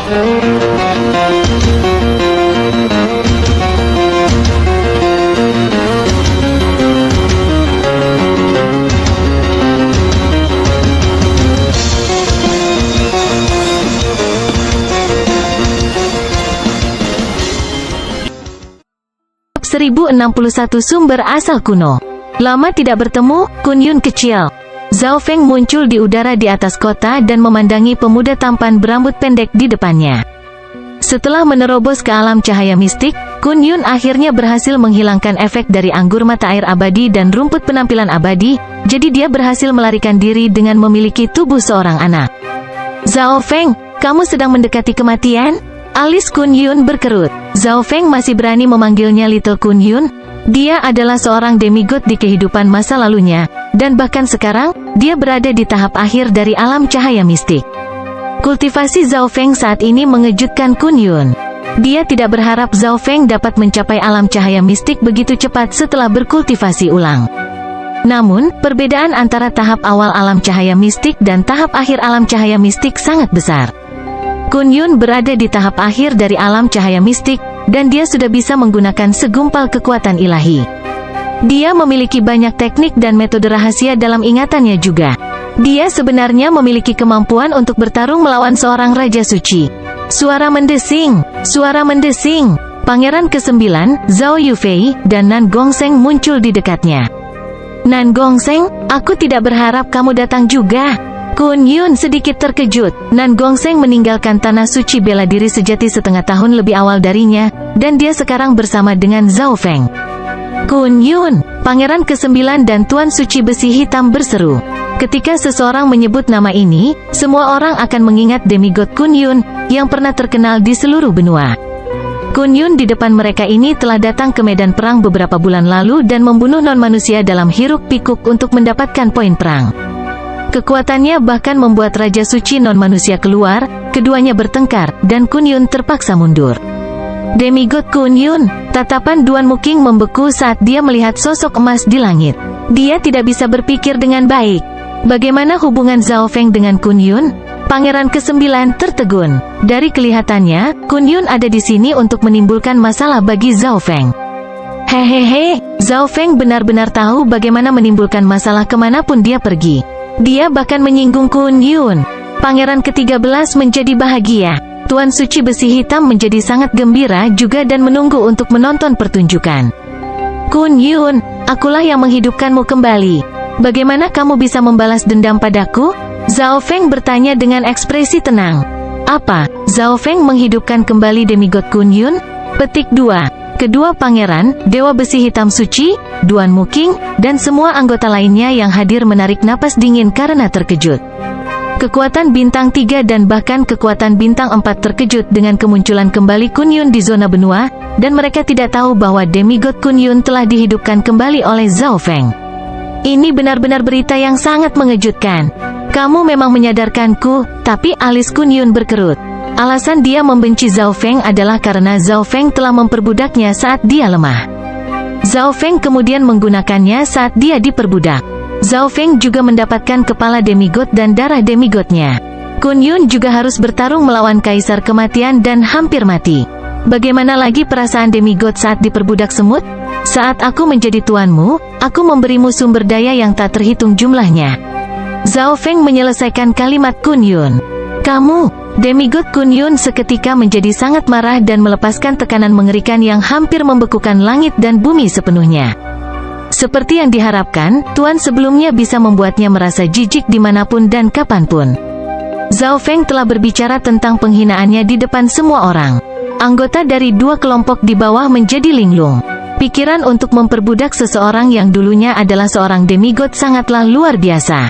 1061 Sumber asal kuno. Lama tidak bertemu, Kun Yun kecil. Zhao Feng muncul di udara di atas kota dan memandangi pemuda tampan berambut pendek di depannya. Setelah menerobos ke alam cahaya mistik, Kun Yun akhirnya berhasil menghilangkan efek dari anggur mata air abadi dan rumput penampilan abadi, jadi dia berhasil melarikan diri dengan memiliki tubuh seorang anak. Zhao Feng, kamu sedang mendekati kematian? Alis Kun Yun berkerut. Zhao Feng masih berani memanggilnya Little Kun Yun. Dia adalah seorang demigod di kehidupan masa lalunya, dan bahkan sekarang, dia berada di tahap akhir dari alam cahaya mistik. Kultivasi Zhao Feng saat ini mengejutkan Kun Yun. Dia tidak berharap Zhao Feng dapat mencapai alam cahaya mistik begitu cepat setelah berkultivasi ulang. Namun, perbedaan antara tahap awal alam cahaya mistik dan tahap akhir alam cahaya mistik sangat besar. Kun Yun berada di tahap akhir dari alam cahaya mistik, dan dia sudah bisa menggunakan segumpal kekuatan ilahi. Dia memiliki banyak teknik dan metode rahasia dalam ingatannya juga. Dia sebenarnya memiliki kemampuan untuk bertarung melawan seorang raja suci. Suara mendesing, suara mendesing. Pangeran ke-9, Zhao Yufei, dan Nan Gongsheng muncul di dekatnya. Nan Gongsheng, aku tidak berharap kamu datang juga. Kun Yun sedikit terkejut. Nan Gongsheng meninggalkan tanah suci bela diri sejati setengah tahun lebih awal darinya, dan dia sekarang bersama dengan Zhao Feng. Kun Yun, Pangeran ke-9 dan Tuan Suci Besi Hitam berseru. Ketika seseorang menyebut nama ini, semua orang akan mengingat demigod Kun Yun, yang pernah terkenal di seluruh benua. Kun Yun di depan mereka ini telah datang ke medan perang beberapa bulan lalu dan membunuh non-manusia dalam hiruk-pikuk untuk mendapatkan poin perang. Kekuatannya bahkan membuat Raja Suci non-manusia keluar, keduanya bertengkar, dan Kun Yun terpaksa mundur. Demigod Kun Yun, tatapan Duan Muking membeku saat dia melihat sosok emas di langit. Dia tidak bisa berpikir dengan baik. Bagaimana hubungan Zhao Feng dengan Kun Yun? Pangeran ke-9 tertegun. Dari kelihatannya, Kun Yun ada di sini untuk menimbulkan masalah bagi Zhao Feng. Hehehe, Zhao Feng benar-benar tahu bagaimana menimbulkan masalah kemanapun dia pergi. Dia bahkan menyinggung Kun Yun. Pangeran ke-13 menjadi bahagia. Tuan Suci Besi Hitam menjadi sangat gembira juga dan menunggu untuk menonton pertunjukan. Kun Yun, akulah yang menghidupkanmu kembali. Bagaimana kamu bisa membalas dendam padaku? Zhao Feng bertanya dengan ekspresi tenang. Apa? Zhao Feng menghidupkan kembali demigod Kun Yun? Petik 2. Kedua pangeran, Dewa Besi Hitam Suci, Duan Muking, dan semua anggota lainnya yang hadir menarik napas dingin karena terkejut. Kekuatan bintang 3 dan bahkan kekuatan bintang 4 terkejut dengan kemunculan kembali Kun Yun di zona benua, dan mereka tidak tahu bahwa demigod Kun Yun telah dihidupkan kembali oleh Zhao Feng. Ini benar-benar berita yang sangat mengejutkan. Kamu memang menyadarkanku, tapi alis Kun Yun berkerut. Alasan dia membenci Zhao Feng adalah karena Zhao Feng telah memperbudaknya saat dia lemah. Zhao Feng kemudian menggunakannya saat dia diperbudak. Zhao Feng juga mendapatkan kepala demigod dan darah demigodnya. Kun Yun juga harus bertarung melawan Kaisar Kematian dan hampir mati. Bagaimana lagi perasaan demigod saat diperbudak semut? Saat aku menjadi tuanmu, aku memberimu sumber daya yang tak terhitung jumlahnya. Zhao Feng menyelesaikan kalimat Kun Yun. Kamu... Demigod Kun Yun seketika menjadi sangat marah dan melepaskan tekanan mengerikan yang hampir membekukan langit dan bumi sepenuhnya. Seperti yang diharapkan, Tuan sebelumnya bisa membuatnya merasa jijik dimanapun dan kapanpun. Zhao Feng telah berbicara tentang penghinaannya di depan semua orang. Anggota dari dua kelompok di bawah menjadi linglung. Pikiran untuk memperbudak seseorang yang dulunya adalah seorang demigod sangatlah luar biasa.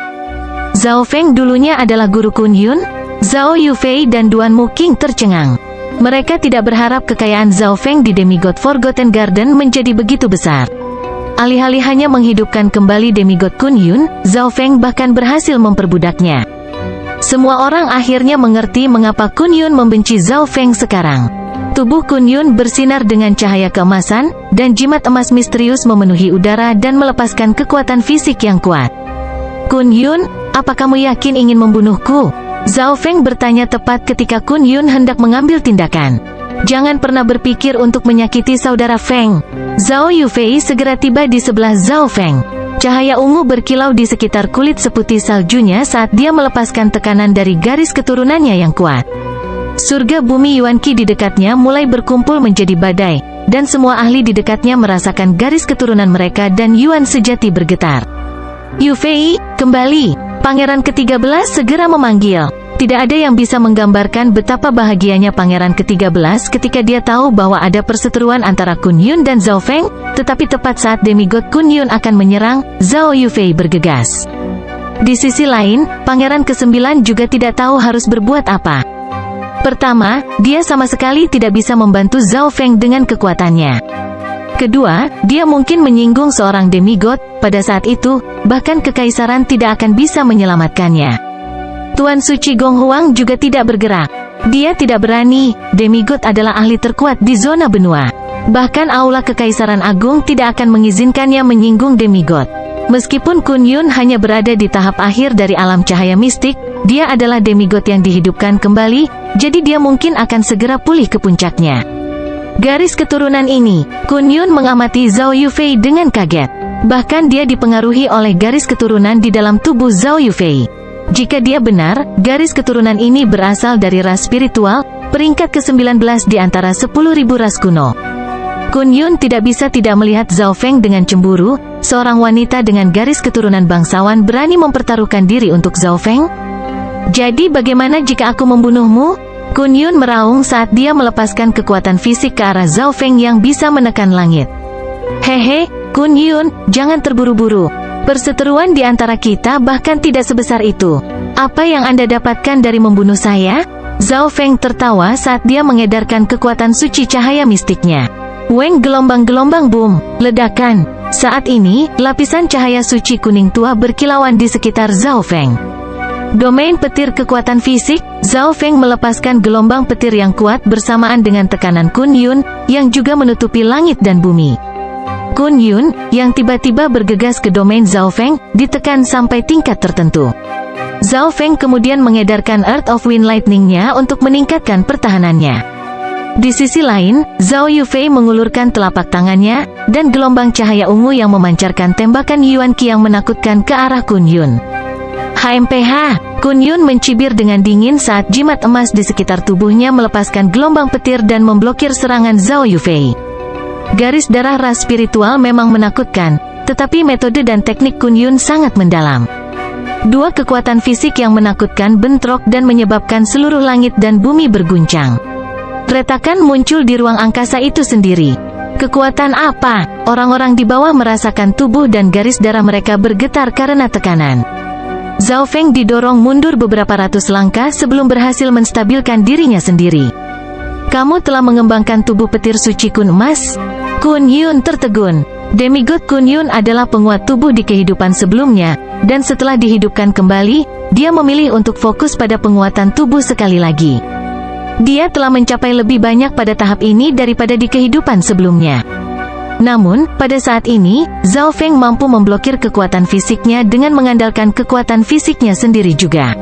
Zhao Feng dulunya adalah guru Kun Yun. Zhao Yufei dan Duan Muking tercengang. Mereka tidak berharap kekayaan Zhao Feng di Demigod Forgotten Garden menjadi begitu besar. Alih-alih hanya menghidupkan kembali demigod Kun Yun, Zhao Feng bahkan berhasil memperbudaknya. Semua orang akhirnya mengerti mengapa Kun Yun membenci Zhao Feng sekarang. Tubuh Kun Yun bersinar dengan cahaya keemasan, dan jimat emas misterius memenuhi udara dan melepaskan kekuatan fisik yang kuat. Kun Yun, apa kamu yakin ingin membunuhku? Zhao Feng bertanya tepat ketika Kun Yun hendak mengambil tindakan. Jangan pernah berpikir untuk menyakiti saudara Feng. Zhao Yufei segera tiba di sebelah Zhao Feng. Cahaya ungu berkilau di sekitar kulit seputih saljunya saat dia melepaskan tekanan dari garis keturunannya yang kuat. Surga bumi Yuan Qi di dekatnya mulai berkumpul menjadi badai, dan semua ahli di dekatnya merasakan garis keturunan mereka dan Yuan sejati bergetar. Yufei, kembali! Pangeran ke-13 segera memanggil. Tidak ada yang bisa menggambarkan betapa bahagianya Pangeran ke-13 ketika dia tahu bahwa ada perseteruan antara Kun Yun dan Zhao Feng, tetapi tepat saat demigod Kun Yun akan menyerang, Zhao Yufei bergegas. Di sisi lain, Pangeran ke-9 juga tidak tahu harus berbuat apa. Pertama, dia sama sekali tidak bisa membantu Zhao Feng dengan kekuatannya. Kedua, dia mungkin menyinggung seorang demigod. Pada saat itu, bahkan kekaisaran tidak akan bisa menyelamatkannya. Tuan Suci Gong Huang juga tidak bergerak. Dia tidak berani, demigod adalah ahli terkuat di zona benua. Bahkan aula kekaisaran agung tidak akan mengizinkannya menyinggung demigod. Meskipun Kun Yun hanya berada di tahap akhir dari alam cahaya mistik, dia adalah demigod yang dihidupkan kembali, jadi dia mungkin akan segera pulih ke puncaknya. Garis keturunan ini, Kun Yun mengamati Zhao Yufei dengan kaget. Bahkan dia dipengaruhi oleh garis keturunan di dalam tubuh Zhao Yufei. Jika dia benar, garis keturunan ini berasal dari ras spiritual, peringkat ke-19 di antara 10.000 ras kuno. Kun Yun tidak bisa tidak melihat Zhao Feng dengan cemburu. Seorang wanita dengan garis keturunan bangsawan berani mempertaruhkan diri untuk Zhao Feng? Jadi bagaimana jika aku membunuhmu? Kun Yun meraung saat dia melepaskan kekuatan fisik ke arah Zhao Feng yang bisa menekan langit. Hehe, Kun Yun, jangan terburu-buru. Perseteruan di antara kita bahkan tidak sebesar itu. Apa yang Anda dapatkan dari membunuh saya? Zhao Feng tertawa saat dia mengedarkan kekuatan suci cahaya mistiknya. Weng gelombang-gelombang boom, ledakan. Saat ini, lapisan cahaya suci kuning tua berkilauan di sekitar Zhao Feng. Domain petir kekuatan fisik, Zhao Feng melepaskan gelombang petir yang kuat bersamaan dengan tekanan Kun Yun, yang juga menutupi langit dan bumi. Kun Yun, yang tiba-tiba bergegas ke domain Zhao Feng, ditekan sampai tingkat tertentu. Zhao Feng kemudian mengedarkan Earth of Wind Lightning-nya untuk meningkatkan pertahanannya. Di sisi lain, Zhao Yufei mengulurkan telapak tangannya, dan gelombang cahaya ungu yang memancarkan tembakan Yuan Qi yang menakutkan ke arah Kun Yun. HMPH, Kun Yun mencibir dengan dingin saat jimat emas di sekitar tubuhnya melepaskan gelombang petir dan memblokir serangan Zhao Yufei. Garis darah ras spiritual memang menakutkan, tetapi metode dan teknik Kun Yun sangat mendalam. Dua kekuatan fisik yang menakutkan bentrok dan menyebabkan seluruh langit dan bumi berguncang. Retakan muncul di ruang angkasa itu sendiri. Kekuatan apa? Orang-orang di bawah merasakan tubuh dan garis darah mereka bergetar karena tekanan. Zhao Feng didorong mundur beberapa ratus langkah sebelum berhasil menstabilkan dirinya sendiri. Kamu telah mengembangkan tubuh petir suci Kun Emas? Kun Yun tertegun. Demigod Kun Yun adalah penguat tubuh di kehidupan sebelumnya, dan setelah dihidupkan kembali, dia memilih untuk fokus pada penguatan tubuh sekali lagi. Dia telah mencapai lebih banyak pada tahap ini daripada di kehidupan sebelumnya. Namun, pada saat ini, Zhao Feng mampu memblokir kekuatan fisiknya dengan mengandalkan kekuatan fisiknya sendiri juga.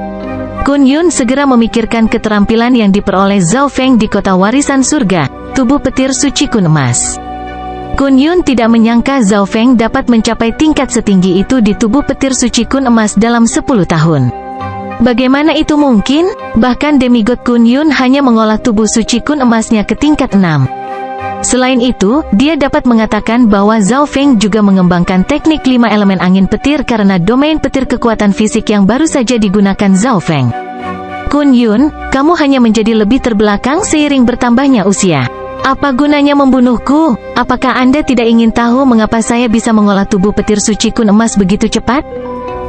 Kun Yun segera memikirkan keterampilan yang diperoleh Zhao Feng di kota warisan surga, tubuh petir suci Kun Emas. Kun Yun tidak menyangka Zhao Feng dapat mencapai tingkat setinggi itu di tubuh petir suci Kun Emas dalam 10 tahun. Bagaimana itu mungkin? Bahkan demigod Kun Yun hanya mengolah tubuh suci Kun Emasnya ke tingkat 6. Selain itu, dia dapat mengatakan bahwa Zhao Feng juga mengembangkan teknik 5 elemen angin petir karena domain petir kekuatan fisik yang baru saja digunakan Zhao Feng. Kun Yun, kamu hanya menjadi lebih terbelakang seiring bertambahnya usia. Apa gunanya membunuhku? Apakah Anda tidak ingin tahu mengapa saya bisa mengolah tubuh petir suci Kun Emas begitu cepat?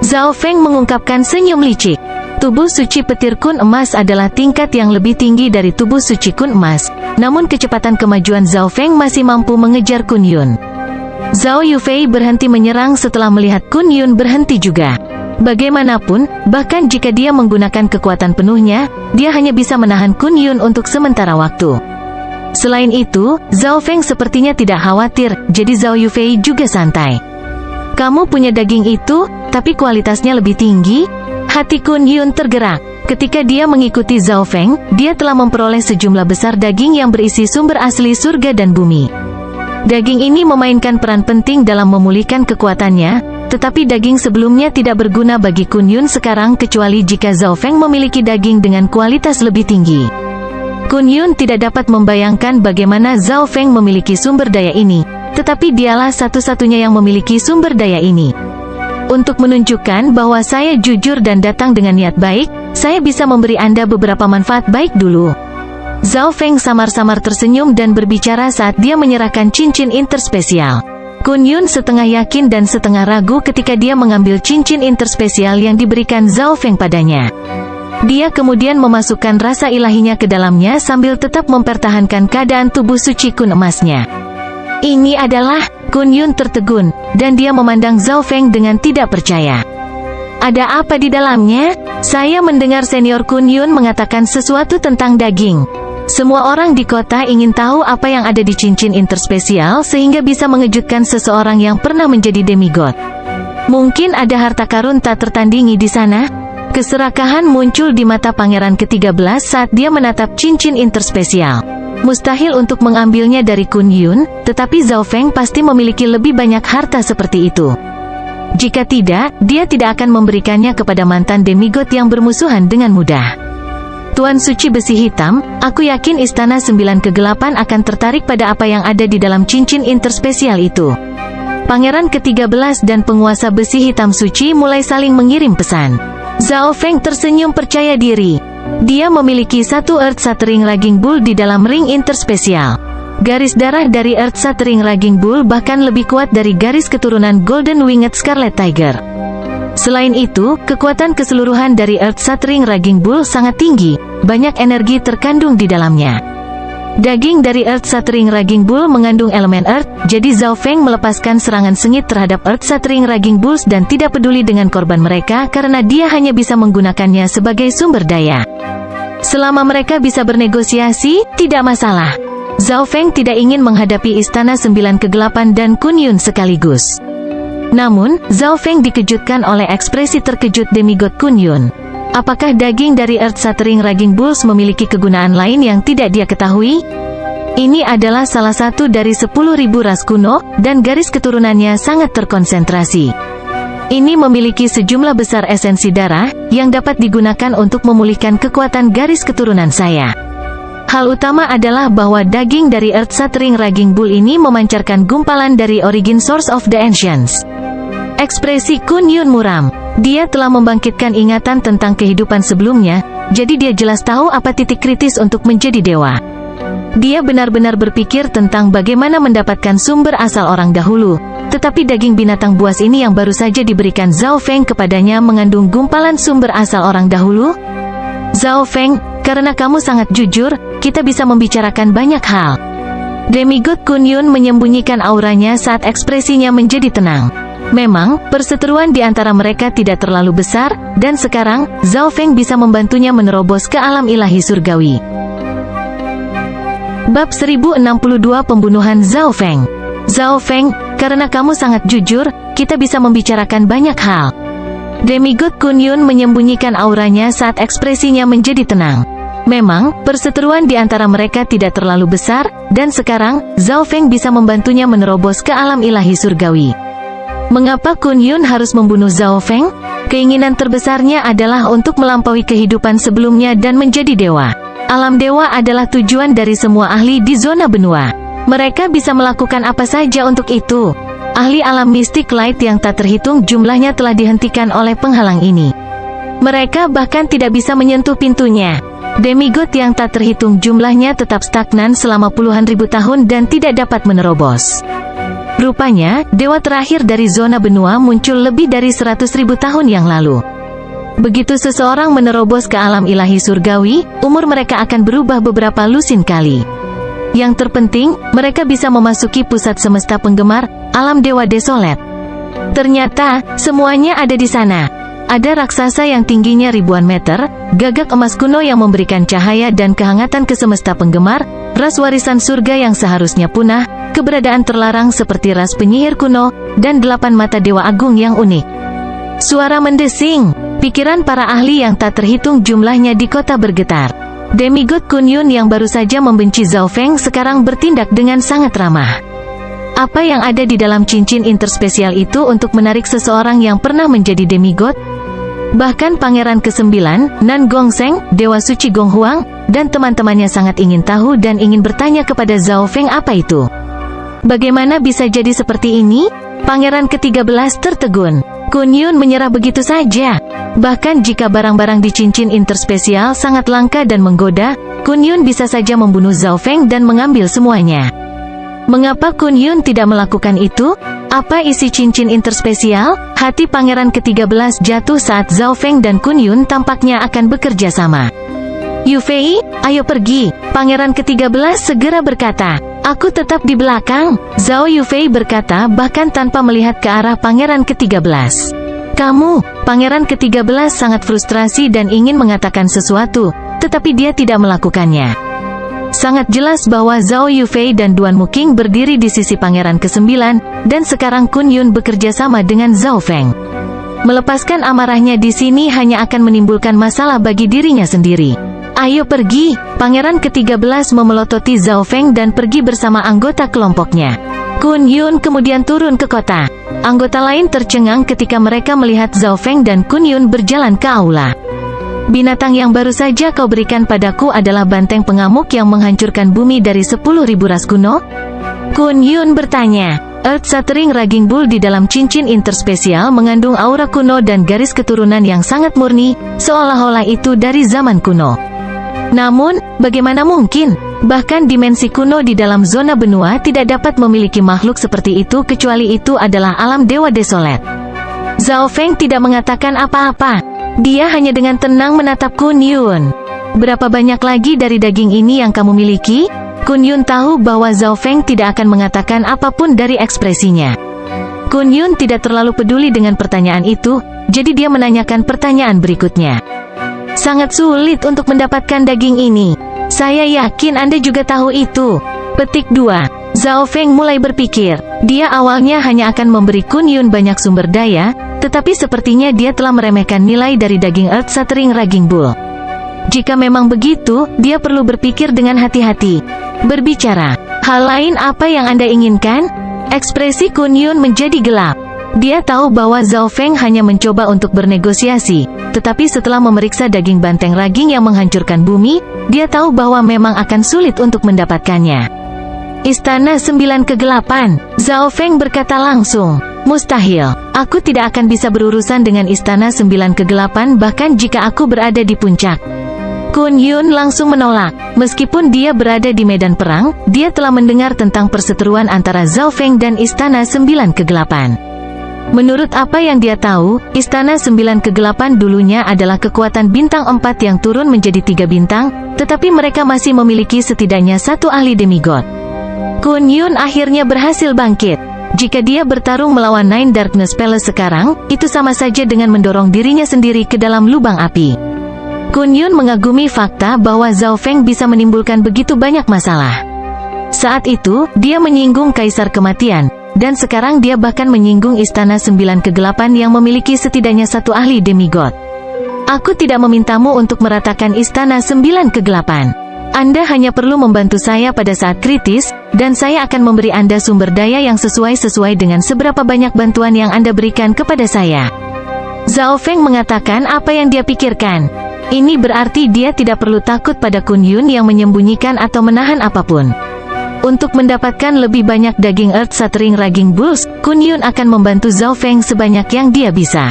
Zhao Feng mengungkapkan senyum licik. Tubuh suci petir Kun Emas adalah tingkat yang lebih tinggi dari tubuh suci Kun Emas, namun kecepatan kemajuan Zhao Feng masih mampu mengejar Kun Yun. Zhao Yufei berhenti menyerang setelah melihat Kun Yun berhenti juga. Bagaimanapun, bahkan jika dia menggunakan kekuatan penuhnya, dia hanya bisa menahan Kun Yun untuk sementara waktu. Selain itu, Zhao Feng sepertinya tidak khawatir, jadi Zhao Yufei juga santai. Kamu punya daging itu, tapi kualitasnya lebih tinggi? Hati Kun Yun tergerak. Ketika dia mengikuti Zhao Feng, dia telah memperoleh sejumlah besar daging yang berisi sumber asli surga dan bumi. Daging ini memainkan peran penting dalam memulihkan kekuatannya, tetapi daging sebelumnya tidak berguna bagi Kun Yun sekarang kecuali jika Zhao Feng memiliki daging dengan kualitas lebih tinggi. Kun Yun tidak dapat membayangkan bagaimana Zhao Feng memiliki sumber daya ini, tetapi dialah satu-satunya yang memiliki sumber daya ini. Untuk menunjukkan bahwa saya jujur dan datang dengan niat baik, saya bisa memberi Anda beberapa manfaat baik dulu. Zhao Feng samar-samar tersenyum dan berbicara saat dia menyerahkan cincin interspesial. Kun Yun setengah yakin dan setengah ragu ketika dia mengambil cincin interspesial yang diberikan Zhao Feng padanya. Dia kemudian memasukkan rasa ilahinya ke dalamnya sambil tetap mempertahankan keadaan tubuh suci kun emasnya. Ini adalah, Kun Yun tertegun, dan dia memandang Zhao Feng dengan tidak percaya. Ada apa di dalamnya? Saya mendengar senior Kun Yun mengatakan sesuatu tentang daging. Semua orang di kota ingin tahu apa yang ada di cincin interspesial sehingga bisa mengejutkan seseorang yang pernah menjadi demigod. Mungkin ada harta karun tak tertandingi di sana? Keserakahan muncul di mata pangeran ke-13 saat dia menatap cincin interspesial. Mustahil untuk mengambilnya dari Kun Yun, tetapi Zhao Feng pasti memiliki lebih banyak harta seperti itu. Jika tidak, dia tidak akan memberikannya kepada mantan demigod yang bermusuhan dengan mudah. Tuan Suci Besi Hitam, aku yakin Istana 9 Kegelapan akan tertarik pada apa yang ada di dalam cincin interspesial itu. Pangeran ke-13 dan penguasa besi hitam suci mulai saling mengirim pesan. Zhao Feng tersenyum percaya diri. Dia memiliki satu Earth Shattering Raging Bull di dalam ring interspesial. Garis darah dari Earth Shattering Raging Bull bahkan lebih kuat dari garis keturunan Golden Winged Scarlet Tiger. Selain itu, kekuatan keseluruhan dari Earth Shattering Raging Bull sangat tinggi, banyak energi terkandung di dalamnya. Daging dari Earth Shattering Raging Bull mengandung elemen Earth, jadi Zhao Feng melepaskan serangan sengit terhadap Earth Shattering Raging Bulls dan tidak peduli dengan korban mereka karena dia hanya bisa menggunakannya sebagai sumber daya. Selama mereka bisa bernegosiasi, tidak masalah. Zhao Feng tidak ingin menghadapi Istana 9 Kegelapan dan Kun Yun sekaligus. Namun, Zhao Feng dikejutkan oleh ekspresi terkejut demigod Kun Yun. Apakah daging dari Earth Shattering Raging Bulls memiliki kegunaan lain yang tidak dia ketahui? Ini adalah salah satu dari 10.000 ras kuno, dan garis keturunannya sangat terkonsentrasi. Ini memiliki sejumlah besar esensi darah, yang dapat digunakan untuk memulihkan kekuatan garis keturunan saya. Hal utama adalah bahwa daging dari Earth Shattering Raging Bull ini memancarkan gumpalan dari Origin Source of the Ancients. Ekspresi Kun Yun muram. Dia telah membangkitkan ingatan tentang kehidupan sebelumnya, jadi dia jelas tahu apa titik kritis untuk menjadi dewa. Dia benar-benar berpikir tentang bagaimana mendapatkan sumber asal orang dahulu, tetapi daging binatang buas ini yang baru saja diberikan Zhao Feng kepadanya mengandung gumpalan sumber asal orang dahulu. Zhao Feng, karena kamu sangat jujur, kita bisa membicarakan banyak hal. Demigod Kun Yun menyembunyikan auranya saat ekspresinya menjadi tenang. Memang, perseteruan di antara mereka tidak terlalu besar, dan sekarang, Zhao Feng bisa membantunya menerobos ke alam ilahi surgawi. Bab 1062 Pembunuhan Zhao Feng. Zhao Feng, karena kamu sangat jujur, kita bisa membicarakan banyak hal. Demigod Kun Yun menyembunyikan auranya saat ekspresinya menjadi tenang. Memang, perseteruan di antara mereka tidak terlalu besar, dan sekarang, Zhao Feng bisa membantunya menerobos ke alam ilahi surgawi. Mengapa Kun Yun harus membunuh Zhao Feng? Keinginan terbesarnya adalah untuk melampaui kehidupan sebelumnya dan menjadi dewa. Alam dewa adalah tujuan dari semua ahli di zona benua. Mereka bisa melakukan apa saja untuk itu. Ahli alam Mystic Light yang tak terhitung jumlahnya telah dihentikan oleh penghalang ini. Mereka bahkan tidak bisa menyentuh pintunya. Demigod yang tak terhitung jumlahnya tetap stagnan selama puluhan ribu tahun dan tidak dapat menerobos. Rupanya, dewa terakhir dari zona benua muncul lebih dari 100.000 tahun yang lalu. Begitu seseorang menerobos ke alam ilahi surgawi, umur mereka akan berubah beberapa lusin kali. Yang terpenting, mereka bisa memasuki pusat semesta penggemar, alam dewa desolet. Ternyata, semuanya ada di sana. Ada raksasa yang tingginya ribuan meter, gagak emas kuno yang memberikan cahaya dan kehangatan ke semesta penggemar, ras warisan surga yang seharusnya punah, keberadaan terlarang seperti ras penyihir kuno, dan 8 mata dewa agung yang unik. Suara mendesing. Pikiran para ahli yang tak terhitung jumlahnya di kota bergetar. Demigod Kun Yun yang baru saja membenci Zhao Feng sekarang bertindak dengan sangat ramah. Apa yang ada di dalam cincin interspesial itu untuk menarik seseorang yang pernah menjadi demigod? Bahkan Pangeran ke-9, Nan Gongsheng, Dewa Suci Gong Huang, dan teman-temannya sangat ingin tahu dan ingin bertanya kepada Zhao Feng apa itu. Bagaimana bisa jadi seperti ini? Pangeran ke-13 tertegun. Kun Yun menyerah begitu saja. Bahkan jika barang-barang di cincin interspesial sangat langka dan menggoda, Kun Yun bisa saja membunuh Zhao Feng dan mengambil semuanya. Mengapa Kun Yun tidak melakukan itu? Apa isi cincin interspesial? Hati Pangeran ke-13 jatuh saat Zhao Feng dan Kun Yun tampaknya akan bekerja sama. Yu Fei, ayo pergi. Pangeran ke-13 segera berkata. Aku tetap di belakang. Zhao Yufei berkata bahkan tanpa melihat ke arah Pangeran ke-13. Kamu, Pangeran ke-13 sangat frustrasi dan ingin mengatakan sesuatu, tetapi dia tidak melakukannya. Sangat jelas bahwa Zhao Yufei dan Duan Muqing berdiri di sisi Pangeran ke-9, dan sekarang Kun Yun bekerja sama dengan Zhao Feng. Melepaskan amarahnya di sini hanya akan menimbulkan masalah bagi dirinya sendiri. Ayo pergi. Pangeran ke-13 memelototi Zhao Feng dan pergi bersama anggota kelompoknya. Kun Yun kemudian turun ke kota. Anggota lain tercengang ketika mereka melihat Zhao Feng dan Kun Yun berjalan ke aula. Binatang yang baru saja kau berikan padaku adalah banteng pengamuk yang menghancurkan bumi dari 10.000 ras kuno? Kun Yun bertanya. Earth Shattering Raging Bull di dalam cincin interspesial mengandung aura kuno dan garis keturunan yang sangat murni, seolah-olah itu dari zaman kuno. Namun, bagaimana mungkin? Bahkan dimensi kuno di dalam zona benua tidak dapat memiliki makhluk seperti itu kecuali itu adalah alam Dewa Desolet. Zhao Feng tidak mengatakan apa-apa. Dia hanya dengan tenang menatap Kun Yun. Berapa banyak lagi dari daging ini yang kamu miliki? Kun Yun tahu bahwa Zhao Feng tidak akan mengatakan apapun dari ekspresinya. Kun Yun tidak terlalu peduli dengan pertanyaan itu, jadi dia menanyakan pertanyaan berikutnya. Sangat sulit untuk mendapatkan daging ini. Saya yakin Anda juga tahu itu. Petik 2. Zhao Feng mulai berpikir. Dia awalnya hanya akan memberi Kun Yun banyak sumber daya, tetapi sepertinya dia telah meremehkan nilai dari daging Earth Shattering Raging Bull. Jika memang begitu, dia perlu berpikir dengan hati-hati. Berbicara. Hal lain apa yang Anda inginkan? Ekspresi Kun Yun menjadi gelap. Dia tahu bahwa Zhao Feng hanya mencoba untuk bernegosiasi, tetapi setelah memeriksa daging banteng raging yang menghancurkan bumi, dia tahu bahwa memang akan sulit untuk mendapatkannya. Istana 9 kegelapan, Zhao Feng berkata langsung. Mustahil, aku tidak akan bisa berurusan dengan Istana 9 kegelapan bahkan jika aku berada di puncak. Kun Yun langsung menolak. Meskipun dia berada di medan perang, dia telah mendengar tentang perseteruan antara Zhao Feng dan Istana 9 kegelapan. Menurut apa yang dia tahu, Istana 9 kegelapan dulunya adalah kekuatan bintang 4 yang turun menjadi 3 bintang, tetapi mereka masih memiliki setidaknya satu ahli demigod. Kun Yun akhirnya berhasil bangkit. Jika dia bertarung melawan Nine Darkness Palace sekarang, itu sama saja dengan mendorong dirinya sendiri ke dalam lubang api. Kun Yun mengagumi fakta bahwa Zhao Feng bisa menimbulkan begitu banyak masalah. Saat itu, dia menyinggung Kaisar Kematian. Dan sekarang dia bahkan menyinggung Istana 9 kegelapan yang memiliki setidaknya satu ahli demigod. Aku tidak memintamu untuk meratakan Istana 9 kegelapan. Anda hanya perlu membantu saya pada saat kritis, dan saya akan memberi Anda sumber daya yang sesuai dengan seberapa banyak bantuan yang Anda berikan kepada saya. Zhao Feng mengatakan apa yang dia pikirkan. Ini berarti dia tidak perlu takut pada Kun Yun yang menyembunyikan atau menahan apapun. Untuk mendapatkan lebih banyak daging Earth Shattering Raging Bulls, Kun Yun akan membantu Zhao Feng sebanyak yang dia bisa.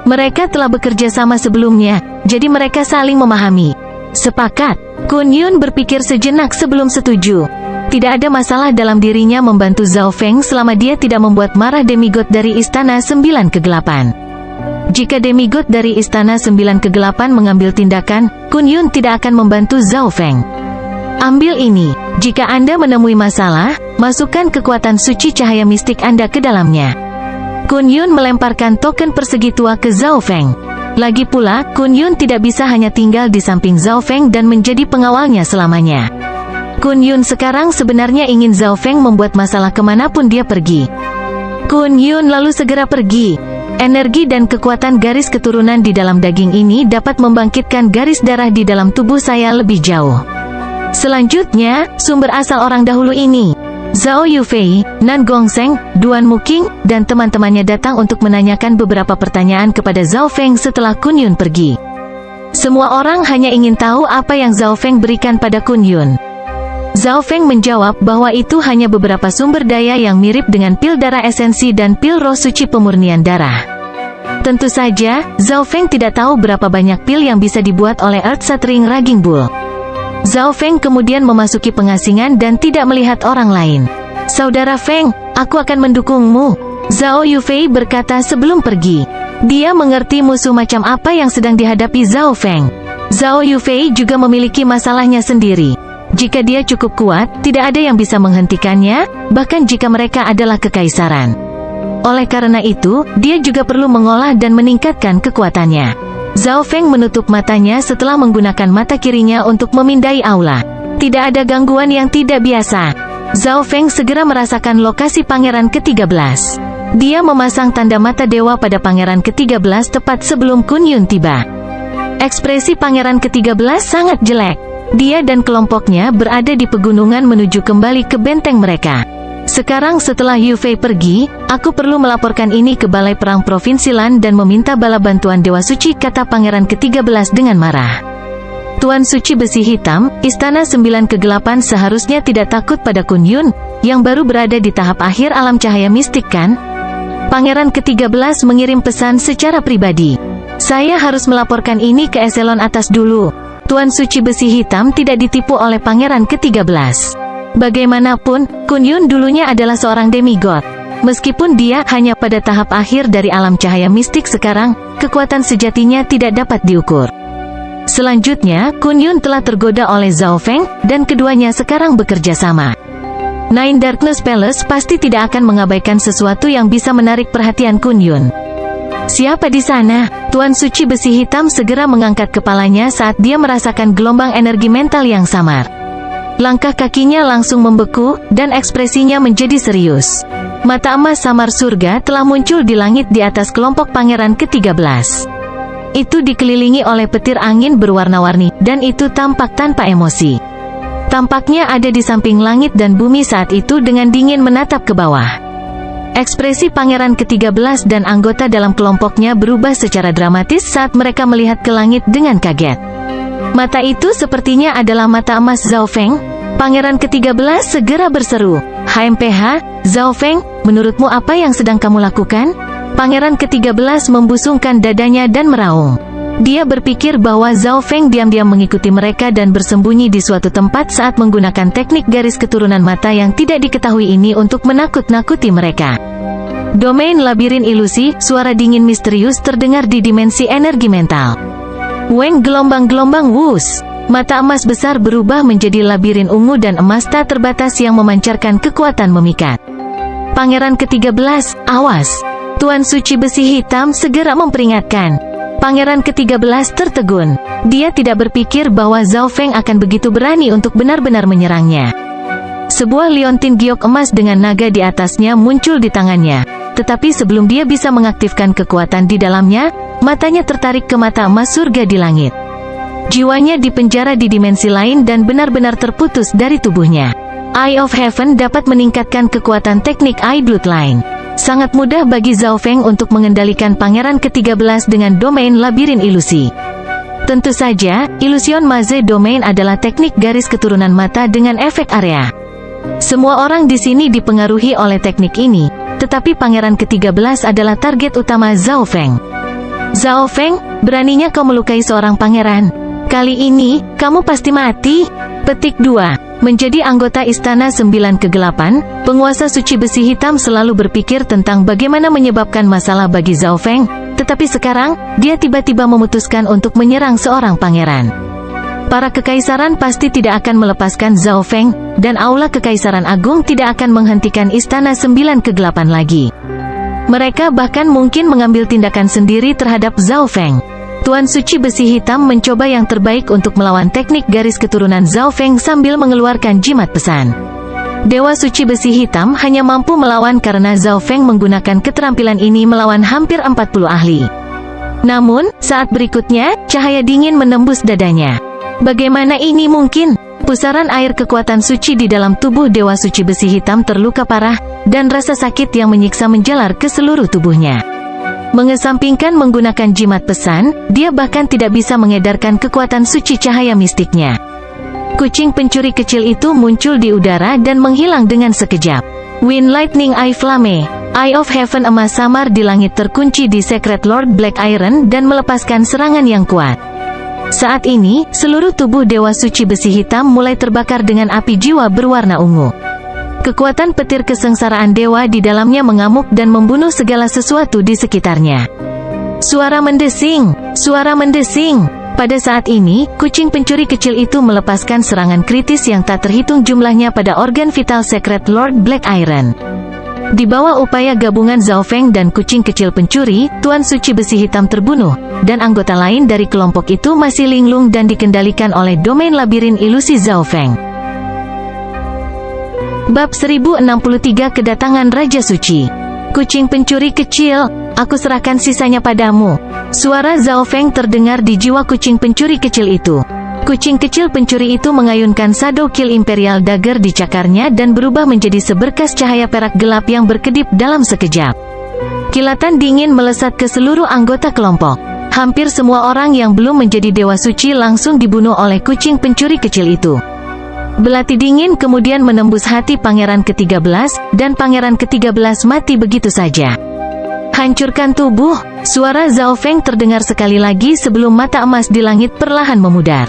Mereka telah bekerja sama sebelumnya, jadi mereka saling memahami. Sepakat. Kun Yun berpikir sejenak sebelum setuju. Tidak ada masalah dalam dirinya membantu Zhao Feng selama dia tidak membuat marah demigod dari Istana 9 kegelapan. Jika demigod dari Istana 9 kegelapan mengambil tindakan, Kun Yun tidak akan membantu Zhao Feng. Ambil ini. Jika Anda menemui masalah, masukkan kekuatan suci cahaya mistik Anda ke dalamnya. Kun Yun melemparkan token persegi tua ke Zhao Feng. Lagi pula, Kun Yun tidak bisa hanya tinggal di samping Zhao Feng dan menjadi pengawalnya selamanya. Kun Yun sekarang sebenarnya ingin Zhao Feng membuat masalah kemanapun dia pergi. Kun Yun lalu segera pergi. Energi dan kekuatan garis keturunan di dalam daging ini dapat membangkitkan garis darah di dalam tubuh saya lebih jauh. Selanjutnya, sumber asal orang dahulu ini. Zhao Yufei, Nan Gongsheng, Duan Muqing, dan teman-temannya datang untuk menanyakan beberapa pertanyaan kepada Zhao Feng setelah Kun Yun pergi. Semua orang hanya ingin tahu apa yang Zhao Feng berikan pada Kun Yun. Zhao Feng menjawab bahwa itu hanya beberapa sumber daya yang mirip dengan pil darah esensi dan pil roh suci pemurnian darah. Tentu saja, Zhao Feng tidak tahu berapa banyak pil yang bisa dibuat oleh Earth Shattering Raging Bull. Zhao Feng kemudian memasuki pengasingan dan tidak melihat orang lain. "Saudara Feng, aku akan mendukungmu," Zhao Yufei berkata sebelum pergi. Dia mengerti musuh macam apa yang sedang dihadapi Zhao Feng. Zhao Yufei juga memiliki masalahnya sendiri. Jika dia cukup kuat, tidak ada yang bisa menghentikannya, bahkan jika mereka adalah kekaisaran. Oleh karena itu, dia juga perlu mengolah dan meningkatkan kekuatannya. Zhao Feng menutup matanya setelah menggunakan mata kirinya untuk memindai aula. Tidak ada gangguan yang tidak biasa. Zhao Feng segera merasakan lokasi pangeran ke-13. Dia memasang tanda mata dewa pada pangeran ke-13 tepat sebelum Kun Yun tiba. Ekspresi pangeran ke-13 sangat jelek. Dia dan kelompoknya berada di pegunungan menuju kembali ke benteng mereka. Sekarang setelah Yufei pergi, aku perlu melaporkan ini ke Balai Perang Provinsi Lan dan meminta bala bantuan Dewa Suci, kata Pangeran ke-13 dengan marah. Tuan Suci Besi Hitam, Istana 9 Kegelapan seharusnya tidak takut pada Kun Yun, yang baru berada di tahap akhir alam cahaya mistik kan? Pangeran ke-13 mengirim pesan secara pribadi. Saya harus melaporkan ini ke eselon atas dulu. Tuan Suci Besi Hitam tidak ditipu oleh Pangeran ke-13. Bagaimanapun, Kun Yun dulunya adalah seorang demigod. Meskipun dia hanya pada tahap akhir dari alam cahaya mistik sekarang, kekuatan sejatinya tidak dapat diukur. Selanjutnya, Kun Yun telah tergoda oleh Zhao Feng, dan keduanya sekarang bekerja sama. Nine Darkness Palace pasti tidak akan mengabaikan sesuatu yang bisa menarik perhatian Kun Yun. Siapa di sana? Tuan Suci Besi Hitam segera mengangkat kepalanya saat dia merasakan gelombang energi mental yang samar. Langkah kakinya langsung membeku, dan ekspresinya menjadi serius. Mata emas samar surga telah muncul di langit di atas kelompok Pangeran ke-13. Itu dikelilingi oleh petir angin berwarna-warni, dan itu tampak tanpa emosi. Tampaknya ada di samping langit dan bumi saat itu dengan dingin menatap ke bawah. Ekspresi Pangeran ke-13 dan anggota dalam kelompoknya berubah secara dramatis saat mereka melihat ke langit dengan kaget. Mata itu sepertinya adalah mata emas Zhao Feng. Pangeran ke-13 segera berseru, "HMPH, Zhao Feng, menurutmu apa yang sedang kamu lakukan?" Pangeran ke-13 membusungkan dadanya dan meraung. Dia berpikir bahwa Zhao Feng diam-diam mengikuti mereka dan bersembunyi di suatu tempat saat menggunakan teknik garis keturunan mata yang tidak diketahui ini untuk menakut-nakuti mereka. Domain labirin ilusi, suara dingin misterius terdengar di dimensi energi mental. Weng, gelombang-gelombang wus. Mata emas besar berubah menjadi labirin ungu dan emas tak terbatas yang memancarkan kekuatan memikat. Pangeran ke-13, awas. Tuan Suci Besi Hitam segera memperingatkan. Pangeran ke-13 tertegun. Dia tidak berpikir bahwa Zhao Feng akan begitu berani untuk benar-benar menyerangnya. Sebuah liontin giok emas dengan naga di atasnya muncul di tangannya. Tetapi sebelum dia bisa mengaktifkan kekuatan di dalamnya, matanya tertarik ke mata emas surga di langit. Jiwanya dipenjara di dimensi lain dan benar-benar terputus dari tubuhnya. Eye of Heaven dapat meningkatkan kekuatan teknik Eye Bloodline. Sangat mudah bagi Zhao Feng untuk mengendalikan Pangeran ke-13 dengan domain labirin ilusi. Tentu saja, Illusion Maze Domain adalah teknik garis keturunan mata dengan efek area. Semua orang di sini dipengaruhi oleh teknik ini, tetapi Pangeran ke-13 adalah target utama Zhao Feng. Zhao Feng, beraninya kau melukai seorang pangeran? Kali ini, kamu pasti mati. Petik 2. Menjadi anggota Istana 9 Kegelapan, penguasa Suci Besi Hitam selalu berpikir tentang bagaimana menyebabkan masalah bagi Zhao Feng, tetapi sekarang, dia tiba-tiba memutuskan untuk menyerang seorang pangeran. Para kekaisaran pasti tidak akan melepaskan Zhao Feng, dan Aula Kekaisaran Agung tidak akan menghentikan Istana 9 Kegelapan lagi. Mereka bahkan mungkin mengambil tindakan sendiri terhadap Zhao Feng. Tuan Suci Besi Hitam mencoba yang terbaik untuk melawan teknik garis keturunan Zhao Feng sambil mengeluarkan jimat pesan. Dewa Suci Besi Hitam hanya mampu melawan karena Zhao Feng menggunakan keterampilan ini melawan hampir 40 ahli. Namun, saat berikutnya, cahaya dingin menembus dadanya. Bagaimana ini mungkin? Pusaran air kekuatan suci di dalam tubuh Dewa Suci Besi Hitam terluka parah, dan rasa sakit yang menyiksa menjalar ke seluruh tubuhnya. Mengesampingkan menggunakan jimat pesan, dia bahkan tidak bisa mengedarkan kekuatan suci cahaya mistiknya. Kucing pencuri kecil itu muncul di udara dan menghilang dengan sekejap. Wind Lightning Eye Flame, Eye of Heaven emas samar di langit terkunci di Secret Lord Black Iron dan melepaskan serangan yang kuat. Saat ini, seluruh tubuh Dewa Suci Besi Hitam mulai terbakar dengan api jiwa berwarna ungu. Kekuatan petir kesengsaraan dewa di dalamnya mengamuk dan membunuh segala sesuatu di sekitarnya. Suara mendesing, suara mendesing. Pada saat ini, kucing pencuri kecil itu melepaskan serangan kritis yang tak terhitung jumlahnya pada organ vital Secret Lord Black Iron. Di bawah upaya gabungan Zhao Feng dan kucing kecil pencuri, Tuan Suci Besi Hitam terbunuh, dan anggota lain dari kelompok itu masih linglung dan dikendalikan oleh domain labirin ilusi Zhao Feng. Bab 1063 Kedatangan Raja Suci. Kucing pencuri kecil, aku serahkan sisanya padamu. Suara Zhao Feng terdengar di jiwa kucing pencuri kecil itu. Kucing kecil pencuri itu mengayunkan Shadow Kill Imperial Dagger di cakarnya dan berubah menjadi seberkas cahaya perak gelap yang berkedip dalam sekejap. Kilatan dingin melesat ke seluruh anggota kelompok. Hampir semua orang yang belum menjadi Dewa Suci langsung dibunuh oleh kucing pencuri kecil itu. Belati dingin kemudian menembus hati Pangeran ke-13, dan Pangeran ke-13 mati begitu saja. Hancurkan tubuh, suara Zhao Feng terdengar sekali lagi sebelum mata emas di langit perlahan memudar.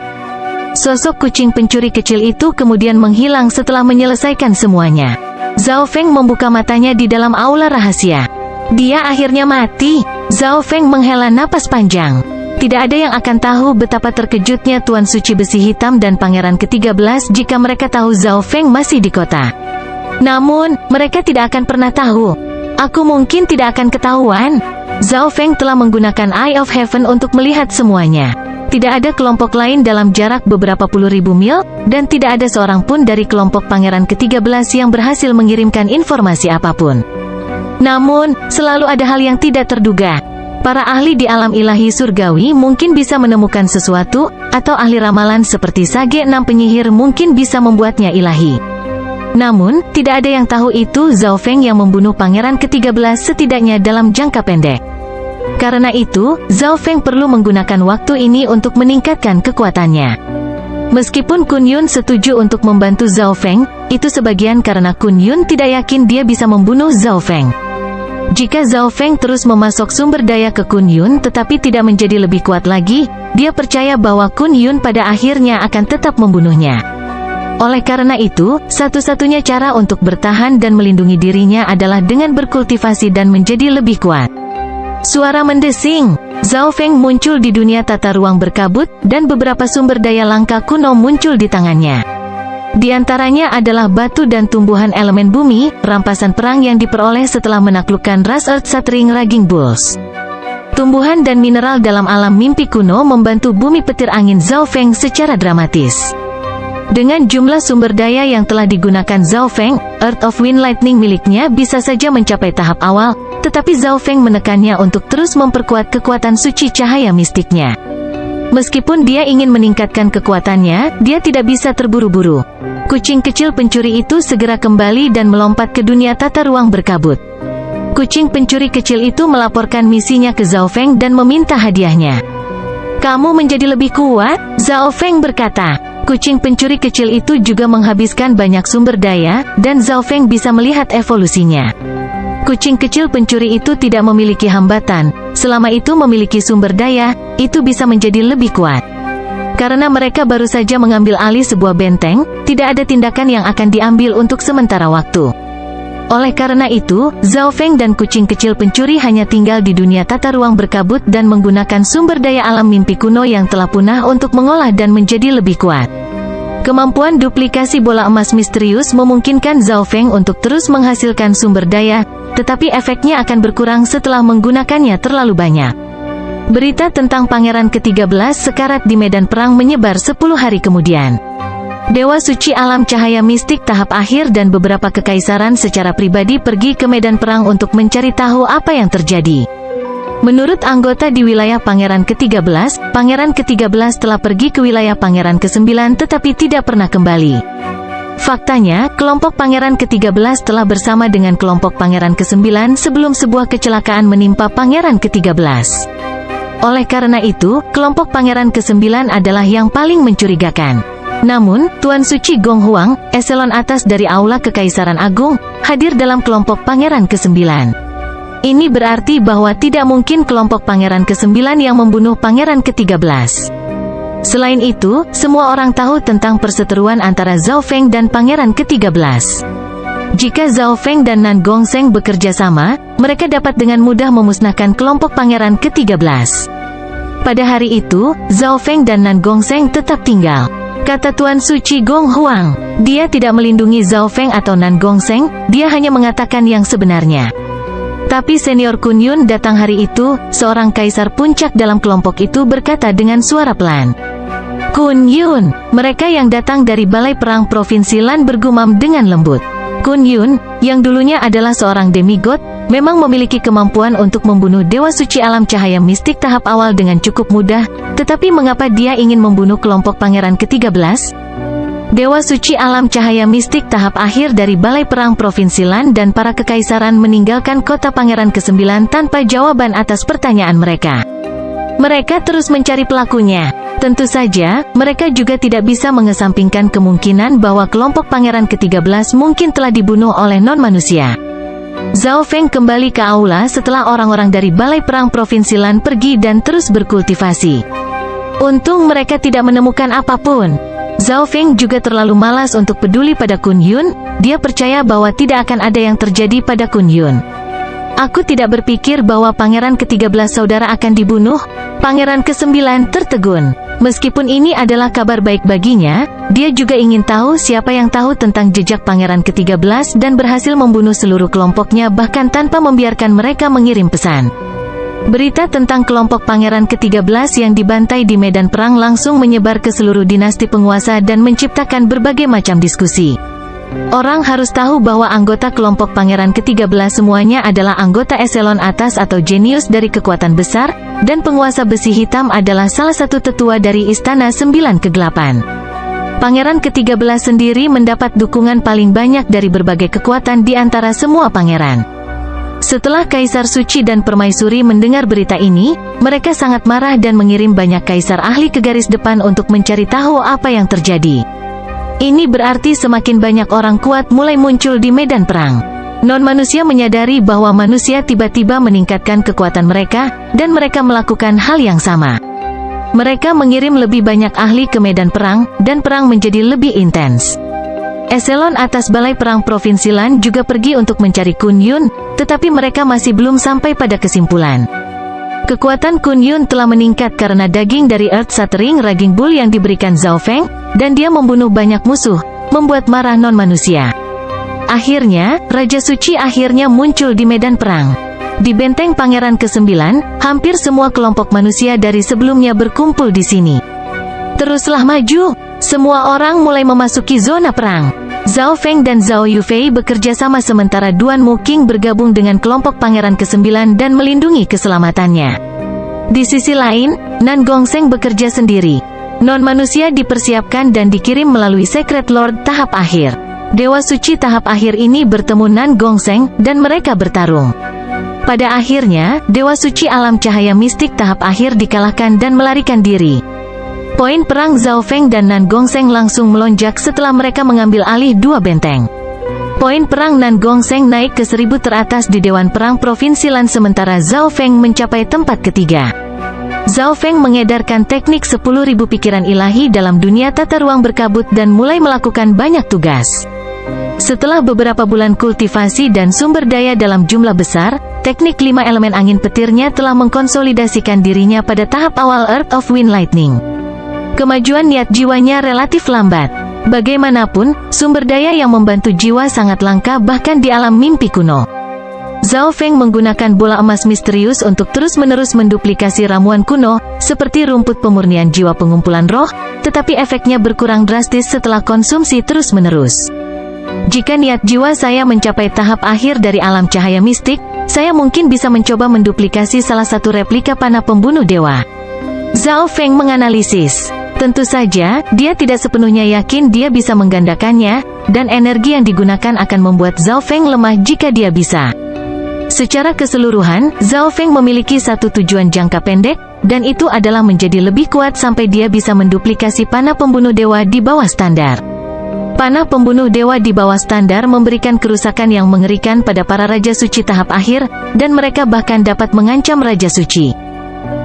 Sosok kucing pencuri kecil itu kemudian menghilang setelah menyelesaikan semuanya. Zhao Feng membuka matanya di dalam aula rahasia. Dia akhirnya mati. Zhao Feng menghela napas panjang. Tidak ada yang akan tahu betapa terkejutnya Tuan Suci Besi Hitam dan Pangeran ke-13 jika mereka tahu Zhao Feng masih di kota. Namun, mereka tidak akan pernah tahu. Aku mungkin tidak akan ketahuan. Zhao Feng telah menggunakan Eye of Heaven untuk melihat semuanya. Tidak ada kelompok lain dalam jarak beberapa puluh ribu mil, dan tidak ada seorang pun dari kelompok Pangeran ke-13 yang berhasil mengirimkan informasi apapun. Namun, selalu ada hal yang tidak terduga. Para ahli di alam ilahi surgawi mungkin bisa menemukan sesuatu, atau ahli ramalan seperti Sage 6 penyihir mungkin bisa membuatnya ilahi. Namun, tidak ada yang tahu itu Zhao Feng yang membunuh Pangeran ke-13 setidaknya dalam jangka pendek. Karena itu, Zhao Feng perlu menggunakan waktu ini untuk meningkatkan kekuatannya. Meskipun Kun Yun setuju untuk membantu Zhao Feng, itu sebagian karena Kun Yun tidak yakin dia bisa membunuh Zhao Feng. Jika Zhao Feng terus memasok sumber daya ke Kun Yun tetapi tidak menjadi lebih kuat lagi, dia percaya bahwa Kun Yun pada akhirnya akan tetap membunuhnya. Oleh karena itu, satu-satunya cara untuk bertahan dan melindungi dirinya adalah dengan berkultivasi dan menjadi lebih kuat. Suara mendesing. Zhao Feng muncul di dunia tata ruang berkabut, dan beberapa sumber daya langka kuno muncul di tangannya. Di antaranya adalah batu dan tumbuhan elemen bumi, rampasan perang yang diperoleh setelah menaklukkan ras Earth Shattering Raging Bulls. Tumbuhan dan mineral dalam alam mimpi kuno membantu bumi petir angin Zhao Feng secara dramatis. Dengan jumlah sumber daya yang telah digunakan Zhao Feng, Earth of Wind Lightning miliknya bisa saja mencapai tahap awal, tetapi Zhao Feng menekannya untuk terus memperkuat kekuatan suci cahaya mistiknya. Meskipun dia ingin meningkatkan kekuatannya, dia tidak bisa terburu-buru. Kucing kecil pencuri itu segera kembali dan melompat ke dunia tata ruang berkabut. Kucing pencuri kecil itu melaporkan misinya ke Zhao Feng dan meminta hadiahnya. Kamu menjadi lebih kuat, Zhao Feng berkata. Kucing pencuri kecil itu juga menghabiskan banyak sumber daya, dan Zhao Feng bisa melihat evolusinya. Kucing kecil pencuri itu tidak memiliki hambatan, selama itu memiliki sumber daya, itu bisa menjadi lebih kuat. Karena mereka baru saja mengambil alih sebuah benteng, tidak ada tindakan yang akan diambil untuk sementara waktu. Oleh karena itu, Zhao Feng dan kucing kecil pencuri hanya tinggal di dunia tata ruang berkabut dan menggunakan sumber daya alam mimpi kuno yang telah punah untuk mengolah dan menjadi lebih kuat. Kemampuan duplikasi bola emas misterius memungkinkan Zhao Feng untuk terus menghasilkan sumber daya, tetapi efeknya akan berkurang setelah menggunakannya terlalu banyak. Berita tentang Pangeran ke-13 sekarat di medan perang menyebar 10 hari kemudian. Dewa suci alam cahaya mistik tahap akhir dan beberapa kekaisaran secara pribadi pergi ke medan perang untuk mencari tahu apa yang terjadi. Menurut anggota di wilayah Pangeran ke-13, Pangeran ke-13 telah pergi ke wilayah Pangeran ke-9 tetapi tidak pernah kembali. Faktanya, kelompok Pangeran ke-13 telah bersama dengan kelompok Pangeran ke-9 sebelum sebuah kecelakaan menimpa Pangeran ke-13. Oleh karena itu, kelompok Pangeran ke-9 adalah yang paling mencurigakan. Namun, Tuan Suci Gong Huang, eselon atas dari Aula Kekaisaran Agung, hadir dalam kelompok Pangeran ke-9. Ini berarti bahwa tidak mungkin kelompok Pangeran ke-9 yang membunuh Pangeran ke-13. Selain itu, semua orang tahu tentang perseteruan antara Zhao Feng dan Pangeran ke-13. Jika Zhao Feng dan Nan Gongsheng bekerja sama, mereka dapat dengan mudah memusnahkan kelompok Pangeran ke-13. Pada hari itu, Zhao Feng dan Nan Gongsheng tetap tinggal. Kata Tuan Suci Gong Huang, dia tidak melindungi Zhao Feng atau Nan Gongsheng, dia hanya mengatakan yang sebenarnya. Tapi senior Kun Yun datang hari itu, seorang kaisar puncak dalam kelompok itu berkata dengan suara pelan. Kun Yun, mereka yang datang dari Balai Perang Provinsi Lan bergumam dengan lembut. Kun Yun, yang dulunya adalah seorang demigod, memang memiliki kemampuan untuk membunuh Dewa Suci Alam Cahaya Mistik tahap awal dengan cukup mudah, tetapi mengapa dia ingin membunuh kelompok Pangeran ke-13? Dewa Suci Alam Cahaya Mistik tahap akhir dari Balai Perang Provinsi Lan dan para kekaisaran meninggalkan kota Pangeran ke-9 tanpa jawaban atas pertanyaan mereka. Mereka terus mencari pelakunya. Tentu saja, mereka juga tidak bisa mengesampingkan kemungkinan bahwa kelompok Pangeran ke-13 mungkin telah dibunuh oleh non-manusia. Zhao Feng kembali ke aula setelah orang-orang dari Balai Perang Provinsi Lan pergi dan terus berkultivasi. Untung mereka tidak menemukan apapun. Zhao Feng juga terlalu malas untuk peduli pada Kun Yun, dia percaya bahwa tidak akan ada yang terjadi pada Kun Yun. Aku tidak berpikir bahwa Pangeran ke-13 saudara akan dibunuh. Pangeran ke-9 tertegun. Meskipun ini adalah kabar baik baginya, dia juga ingin tahu siapa yang tahu tentang jejak Pangeran ke-13 dan berhasil membunuh seluruh kelompoknya bahkan tanpa membiarkan mereka mengirim pesan. Berita tentang kelompok Pangeran ke-13 yang dibantai di medan perang langsung menyebar ke seluruh dinasti penguasa dan menciptakan berbagai macam diskusi. Orang harus tahu bahwa anggota kelompok Pangeran ke-13 semuanya adalah anggota eselon atas atau jenius dari kekuatan besar, dan penguasa besi hitam adalah salah satu tetua dari Istana 9 Kegelapan. Pangeran ke-13 sendiri mendapat dukungan paling banyak dari berbagai kekuatan di antara semua pangeran. Setelah Kaisar Suci dan Permaisuri mendengar berita ini, mereka sangat marah dan mengirim banyak kaisar ahli ke garis depan untuk mencari tahu apa yang terjadi. Ini berarti semakin banyak orang kuat mulai muncul di medan perang. Non-manusia menyadari bahwa manusia tiba-tiba meningkatkan kekuatan mereka, dan mereka melakukan hal yang sama. Mereka mengirim lebih banyak ahli ke medan perang, dan perang menjadi lebih intens. Eselon atas Balai Perang Provinsi Lan juga pergi untuk mencari Kun Yun, tetapi mereka masih belum sampai pada kesimpulan. Kekuatan Kun Yun telah meningkat karena daging dari Earth Shattering Raging Bull yang diberikan Zhao Feng, dan dia membunuh banyak musuh, membuat marah non-manusia. Akhirnya, Raja Suci akhirnya muncul di medan perang. Di benteng Pangeran ke-9, hampir semua kelompok manusia dari sebelumnya berkumpul di sini. Teruslah maju, semua orang mulai memasuki zona perang. Zhao Feng dan Zhao Yufei bekerja sama sementara Duan Muqing bergabung dengan kelompok Pangeran ke-9 dan melindungi keselamatannya. Di sisi lain, Nan Gongsheng bekerja sendiri. Non-manusia dipersiapkan dan dikirim melalui Secret Lord tahap akhir. Dewa Suci tahap akhir ini bertemu Nan Gongsheng, dan mereka bertarung. Pada akhirnya, Dewa Suci Alam Cahaya Mistik tahap akhir dikalahkan dan melarikan diri. Poin perang Zhao Feng dan Nan Gongsheng langsung melonjak setelah mereka mengambil alih dua benteng. Poin perang Nan Gongsheng naik ke 1000 teratas di Dewan Perang Provinsi Lan sementara Zhao Feng mencapai tempat ketiga. Zhao Feng mengedarkan teknik 10.000 pikiran ilahi dalam dunia tata ruang berkabut dan mulai melakukan banyak tugas. Setelah beberapa bulan kultivasi dan sumber daya dalam jumlah besar, teknik 5 elemen angin petirnya telah mengkonsolidasikan dirinya pada tahap awal Earth of Wind Lightning. Kemajuan niat jiwanya relatif lambat. Bagaimanapun, sumber daya yang membantu jiwa sangat langka bahkan di alam mimpi kuno. Zhao Feng menggunakan bola emas misterius untuk terus-menerus menduplikasi ramuan kuno, seperti rumput pemurnian jiwa pengumpulan roh, tetapi efeknya berkurang drastis setelah konsumsi terus-menerus. Jika niat jiwa saya mencapai tahap akhir dari alam cahaya mistik, saya mungkin bisa mencoba menduplikasi salah satu replika panah pembunuh dewa. Zhao Feng menganalisis. Tentu saja, dia tidak sepenuhnya yakin dia bisa menggandakannya, dan energi yang digunakan akan membuat Zhao Feng lemah jika dia bisa. Secara keseluruhan, Zhao Feng memiliki satu tujuan jangka pendek, dan itu adalah menjadi lebih kuat sampai dia bisa menduplikasi panah pembunuh dewa di bawah standar. Panah pembunuh dewa di bawah standar memberikan kerusakan yang mengerikan pada para Raja Suci tahap akhir, dan mereka bahkan dapat mengancam Raja Suci.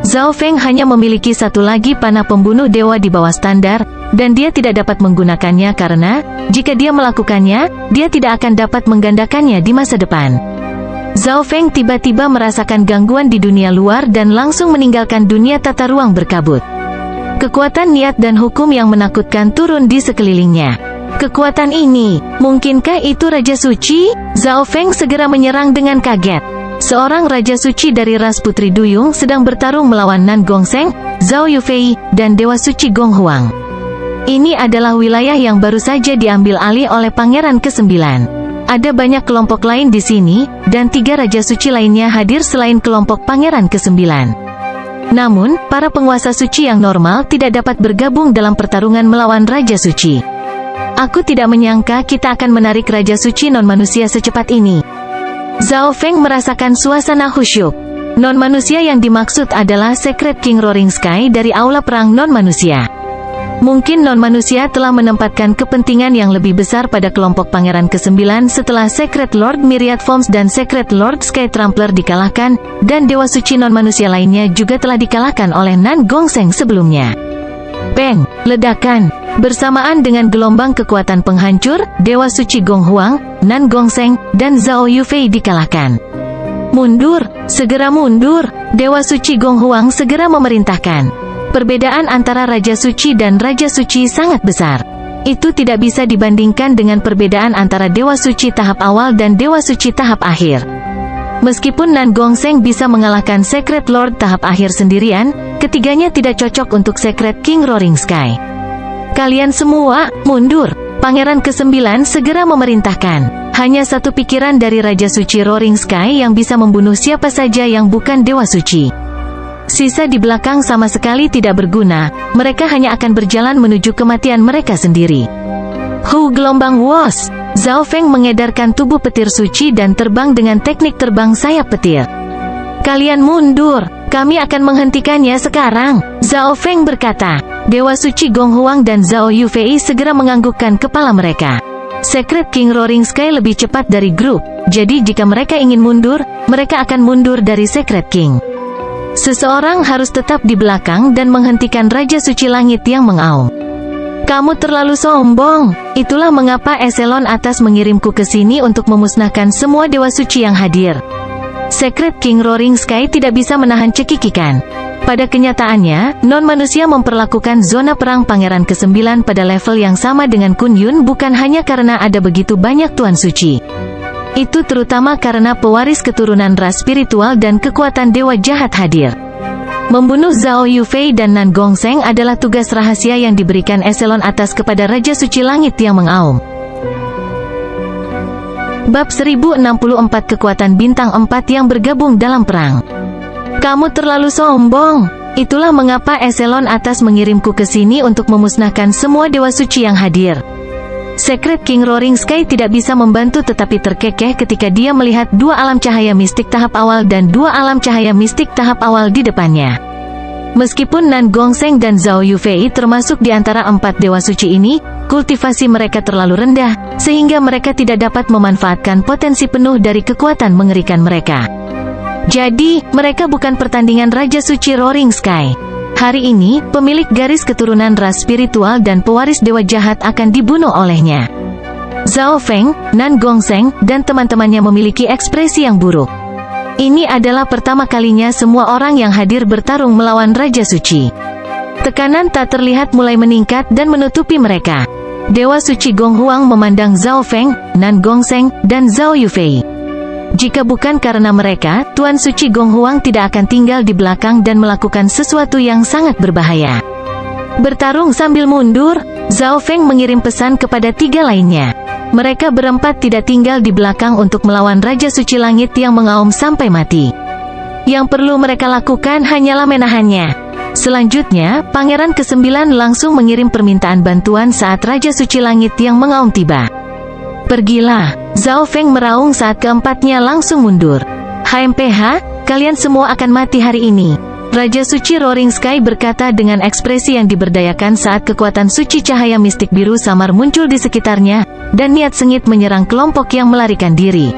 Zhao Feng hanya memiliki satu lagi panah pembunuh dewa di bawah standar, dan dia tidak dapat menggunakannya karena, jika dia melakukannya, dia tidak akan dapat menggandakannya di masa depan. Zhao Feng tiba-tiba merasakan gangguan di dunia luar dan langsung meninggalkan dunia tata ruang berkabut. Kekuatan niat dan hukum yang menakutkan turun di sekelilingnya. Kekuatan ini, mungkinkah itu Raja Suci? Zhao Feng segera menyerang dengan kaget. Seorang Raja Suci dari ras Putri Duyung sedang bertarung melawan Nan Gongsheng, Zhao Yufei, dan Dewa Suci Gong Huang. Ini adalah wilayah yang baru saja diambil alih oleh Pangeran ke-9. Ada banyak kelompok lain di sini, dan 3 Raja Suci lainnya hadir selain kelompok Pangeran ke-9. Namun, para penguasa suci yang normal tidak dapat bergabung dalam pertarungan melawan Raja Suci. Aku tidak menyangka kita akan menarik Raja Suci non-manusia secepat ini. Zhao Feng merasakan suasana khusyuk. Non-manusia yang dimaksud adalah Secret King Roaring Sky dari Aula Perang Non-Manusia. Mungkin non-manusia telah menempatkan kepentingan yang lebih besar pada kelompok Pangeran ke-9 setelah Secret Lord Myriad Forms dan Secret Lord Sky Trampler dikalahkan, dan Dewa Suci non-manusia lainnya juga telah dikalahkan oleh Nan Gongsheng sebelumnya. Bang! Ledakan! Bersamaan dengan gelombang kekuatan penghancur, Dewa Suci Gong Huang, Nan Gongsheng, dan Zhao Yufei dikalahkan. Mundur! Segera mundur! Dewa Suci Gong Huang segera memerintahkan. Perbedaan antara Raja Suci dan Raja Suci sangat besar. Itu tidak bisa dibandingkan dengan perbedaan antara Dewa Suci tahap awal dan Dewa Suci tahap akhir. Meskipun Nan Gongsheng bisa mengalahkan Secret Lord tahap akhir sendirian, ketiganya tidak cocok untuk Secret King Roaring Sky. Kalian semua, mundur! Pangeran ke-9 segera memerintahkan. Hanya satu pikiran dari Raja Suci Roaring Sky yang bisa membunuh siapa saja yang bukan Dewa Suci. Sisa di belakang sama sekali tidak berguna, mereka hanya akan berjalan menuju kematian mereka sendiri. Gelombang Wos! Zhao Feng mengedarkan tubuh petir suci dan terbang dengan teknik terbang sayap petir. Kalian mundur, kami akan menghentikannya sekarang, Zhao Feng berkata. Dewa Suci Gong Huang dan Zhao Yufei segera menganggukkan kepala mereka. Secret King Roaring Sky lebih cepat dari grup, jadi jika mereka ingin mundur, mereka akan mundur dari Secret King. Seseorang harus tetap di belakang dan menghentikan Raja Suci Langit yang mengaum. Kamu terlalu sombong. Itulah mengapa Eselon Atas mengirimku ke sini untuk memusnahkan semua Dewa Suci yang hadir. Secret King Roaring Sky tidak bisa menahan cekikikan. Pada kenyataannya, non-manusia memperlakukan zona perang Pangeran ke-9 pada level yang sama dengan Kun Yun bukan hanya karena ada begitu banyak Tuan Suci. Itu terutama karena pewaris keturunan ras spiritual dan kekuatan dewa jahat hadir. Membunuh Zhao Yufei dan Nan Gongsheng adalah tugas rahasia yang diberikan Eselon Atas kepada Raja Suci Langit yang mengaum. Bab 1064 Kekuatan Bintang 4 yang bergabung dalam perang. Kamu terlalu sombong. Itulah mengapa Eselon Atas mengirimku ke sini untuk memusnahkan semua Dewa Suci yang hadir. Secret King Roaring Sky tidak bisa membantu tetapi terkekeh ketika dia melihat 2 alam cahaya mistik tahap awal dan 2 alam cahaya mistik tahap awal di depannya. Meskipun Nan Gongsheng dan Zhao Yufei termasuk di antara 4 Dewa Suci ini, kultivasi mereka terlalu rendah, sehingga mereka tidak dapat memanfaatkan potensi penuh dari kekuatan mengerikan mereka. Jadi, mereka bukan pertandingan Raja Suci Roaring Sky. Hari ini, pemilik garis keturunan ras spiritual dan pewaris dewa jahat akan dibunuh olehnya. Zhao Feng, Nan Gongsheng, dan teman-temannya memiliki ekspresi yang buruk. Ini adalah pertama kalinya semua orang yang hadir bertarung melawan Raja Suci. Tekanan tak terlihat mulai meningkat dan menutupi mereka. Dewa Suci Gong Huang memandang Zhao Feng, Nan Gongsheng, dan Zhao Yufei. Jika bukan karena mereka, Tuan Suci Gong Huang tidak akan tinggal di belakang dan melakukan sesuatu yang sangat berbahaya. Bertarung sambil mundur, Zhao Feng mengirim pesan kepada 3 lainnya. Mereka berempat tidak tinggal di belakang untuk melawan Raja Suci Langit yang mengaum sampai mati. Yang perlu mereka lakukan hanyalah menahannya. Selanjutnya, Pangeran ke-9 langsung mengirim permintaan bantuan saat Raja Suci Langit yang mengaum tiba. Pergilah, Zhao Feng meraung saat keempatnya langsung mundur. HMPH, kalian semua akan mati hari ini. Raja Suci Roaring Sky berkata dengan ekspresi yang diberdayakan saat kekuatan suci cahaya mistik biru samar muncul di sekitarnya, dan niat sengit menyerang kelompok yang melarikan diri.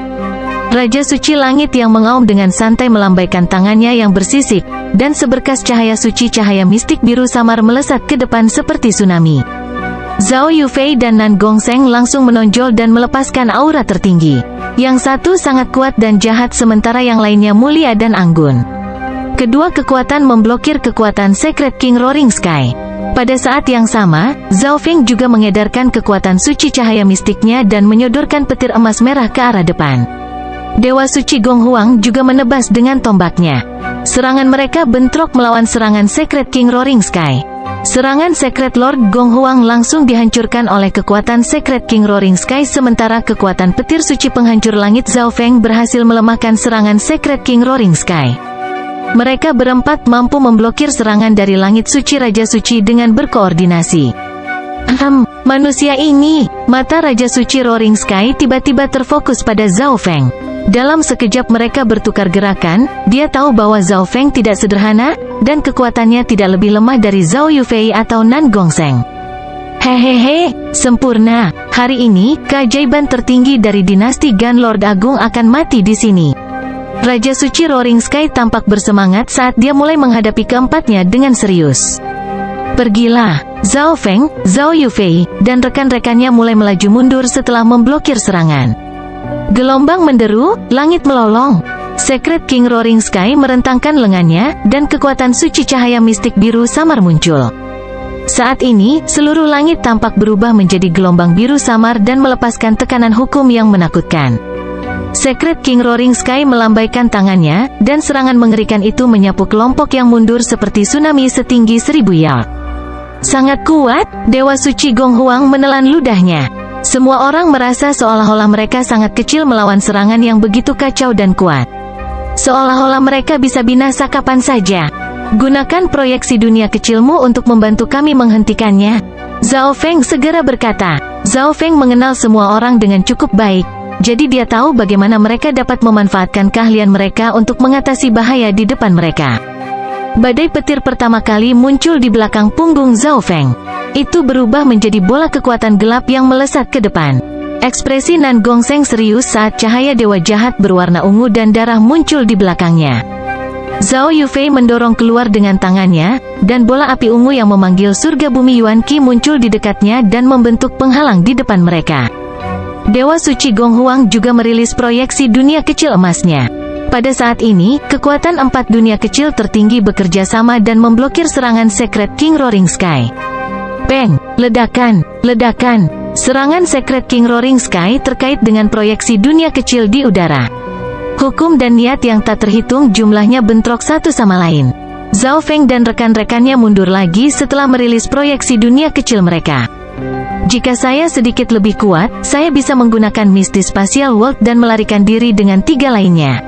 Raja Suci Langit yang mengaum dengan santai melambaikan tangannya yang bersisik, dan seberkas cahaya suci cahaya mistik biru samar melesat ke depan seperti tsunami. Zhao Yufei dan Nan Gongseng langsung menonjol dan melepaskan aura tertinggi. Yang satu sangat kuat dan jahat sementara yang lainnya mulia dan anggun. Kedua kekuatan memblokir kekuatan Secret King Roaring Sky. Pada saat yang sama, Zhao Feng juga mengedarkan kekuatan suci cahaya mistiknya dan menyodorkan petir emas merah ke arah depan. Dewa Suci Gong Huang juga menebas dengan tombaknya. Serangan mereka bentrok melawan serangan Secret King Roaring Sky. Serangan Secret Lord Gong Huang langsung dihancurkan oleh kekuatan Secret King Roaring Sky sementara kekuatan petir suci penghancur langit Zhao Feng berhasil melemahkan serangan Secret King Roaring Sky. Mereka berempat mampu memblokir serangan dari langit suci Raja Suci dengan berkoordinasi. Manusia ini, mata Raja Suci Roaring Sky tiba-tiba terfokus pada Zhao Feng. Dalam sekejap mereka bertukar gerakan, dia tahu bahwa Zhao Feng tidak sederhana, dan kekuatannya tidak lebih lemah dari Zhao Yufei atau Nan Gongseng. Hehehe, sempurna. Hari ini, keajaiban tertinggi dari dinasti Gan Lord Agung akan mati di sini. Raja Suci Roaring Sky tampak bersemangat saat dia mulai menghadapi keempatnya dengan serius. Pergilah, Zhao Feng, Zhao Yufei, dan rekan-rekannya mulai melaju mundur setelah memblokir serangan. Gelombang menderu, langit melolong. Secret King Roaring Sky merentangkan lengannya, dan kekuatan suci cahaya mistik biru samar muncul. Saat ini, seluruh langit tampak berubah menjadi gelombang biru samar dan melepaskan tekanan hukum yang menakutkan. Secret King Roaring Sky melambaikan tangannya, dan serangan mengerikan itu menyapu kelompok yang mundur seperti tsunami setinggi 1000 yard. Sangat kuat, Dewa Suci Gong Huang menelan ludahnya. Semua orang merasa seolah-olah mereka sangat kecil melawan serangan yang begitu kacau dan kuat. Seolah-olah mereka bisa binasa kapan saja. Gunakan proyeksi dunia kecilmu untuk membantu kami menghentikannya. Zhao Feng segera berkata. Zhao Feng mengenal semua orang dengan cukup baik, jadi dia tahu bagaimana mereka dapat memanfaatkan keahlian mereka untuk mengatasi bahaya di depan mereka. Badai petir pertama kali muncul di belakang punggung Zhao Feng. Itu berubah menjadi bola kekuatan gelap yang melesat ke depan. Ekspresi Nan Gongseng serius saat cahaya dewa jahat berwarna ungu dan darah muncul di belakangnya. Zhao Yufei mendorong keluar dengan tangannya, dan bola api ungu yang memanggil surga bumi Yuan Qi muncul di dekatnya dan membentuk penghalang di depan mereka. Dewa Suci Gong Huang juga merilis proyeksi dunia kecil emasnya. Pada saat ini, kekuatan 4 dunia kecil tertinggi bekerja sama dan memblokir serangan Secret King Roaring Sky. Bang! Ledakan! Ledakan! Serangan Secret King Roaring Sky terkait dengan proyeksi dunia kecil di udara. Hukum dan niat yang tak terhitung jumlahnya bentrok satu sama lain. Zhao Feng dan rekan-rekannya mundur lagi setelah merilis proyeksi dunia kecil mereka. Jika saya sedikit lebih kuat, saya bisa menggunakan Misty Spatial World dan melarikan diri dengan 3 lainnya.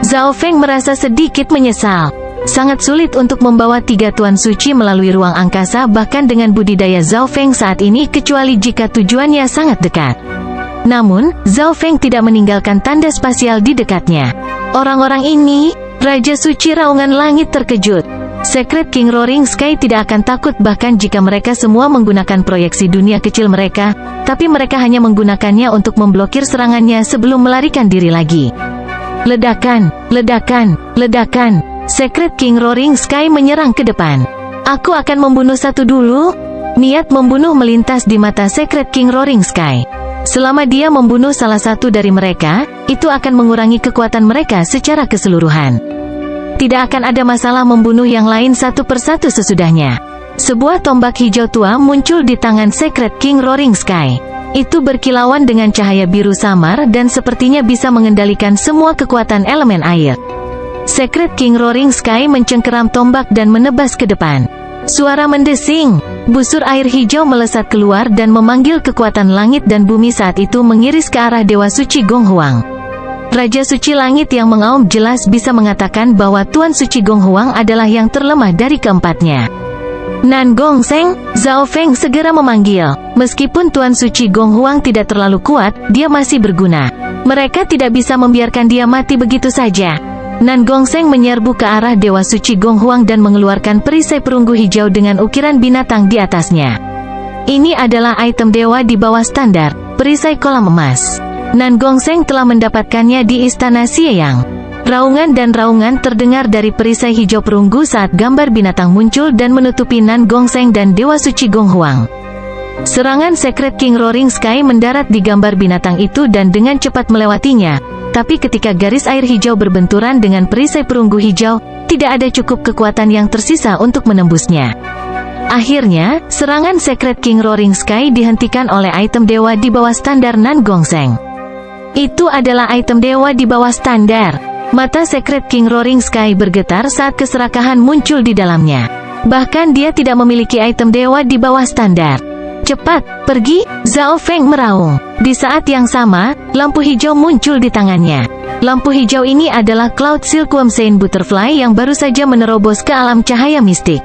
Zhao Feng merasa sedikit menyesal. Sangat sulit untuk membawa 3 Tuan Suci melalui ruang angkasa bahkan dengan budidaya Zhao Feng saat ini kecuali jika tujuannya sangat dekat. Namun, Zhao Feng tidak meninggalkan tanda spasial di dekatnya. Orang-orang ini, Raja Suci Raungan Langit terkejut. Secret King Roaring Sky tidak akan takut bahkan jika mereka semua menggunakan proyeksi dunia kecil mereka, tapi mereka hanya menggunakannya untuk memblokir serangannya sebelum melarikan diri lagi. Ledakan, ledakan, ledakan. Secret King Roaring Sky menyerang ke depan. Aku akan membunuh satu dulu. Niat membunuh melintas di mata Secret King Roaring Sky. Selama dia membunuh salah satu dari mereka, itu akan mengurangi kekuatan mereka secara keseluruhan. Tidak akan ada masalah membunuh yang lain satu persatu sesudahnya. Sebuah tombak hijau tua muncul di tangan Secret King Roaring Sky. Itu berkilauan dengan cahaya biru samar dan sepertinya bisa mengendalikan semua kekuatan elemen air. Secret King Roaring Sky mencengkeram tombak dan menebas ke depan. Suara mendesing, busur air hijau melesat keluar dan memanggil kekuatan langit dan bumi saat itu mengiris ke arah Dewa Suci Gong Huang. Raja Suci Langit yang mengaum jelas bisa mengatakan bahwa Tuan Suci Gong Huang adalah yang terlemah dari keempatnya. Nan Gongseng, Zhao Feng segera memanggil. Meskipun Tuan Suci Gong Huang tidak terlalu kuat, dia masih berguna. Mereka tidak bisa membiarkan dia mati begitu saja. Nan Gongseng menyerbu ke arah Dewa Suci Gong Huang dan mengeluarkan perisai perunggu hijau dengan ukiran binatang di atasnya. Ini adalah item dewa di bawah standar, perisai kolam emas. Nan Gongseng telah mendapatkannya di Istana Xieyang. Raungan dan raungan terdengar dari perisai hijau perunggu saat gambar binatang muncul dan menutupi Nan Gongseng dan Dewa Suci Gong Huang. Serangan Secret King Roaring Sky mendarat di gambar binatang itu dan dengan cepat melewatinya. Tapi ketika garis air hijau berbenturan dengan perisai perunggu hijau, tidak ada cukup kekuatan yang tersisa untuk menembusnya. Akhirnya, serangan Secret King Roaring Sky dihentikan oleh item dewa di bawah standar Nan Gongseng. Itu adalah item dewa di bawah standar. Mata Secret King Roaring Sky bergetar saat keserakahan muncul di dalamnya. Bahkan dia tidak memiliki item dewa di bawah standar. Cepat, pergi, Zhao Feng meraung. Di saat yang sama, lampu hijau muncul di tangannya. Lampu hijau ini adalah Cloud Silkworm Saint Butterfly yang baru saja menerobos ke alam cahaya mistik.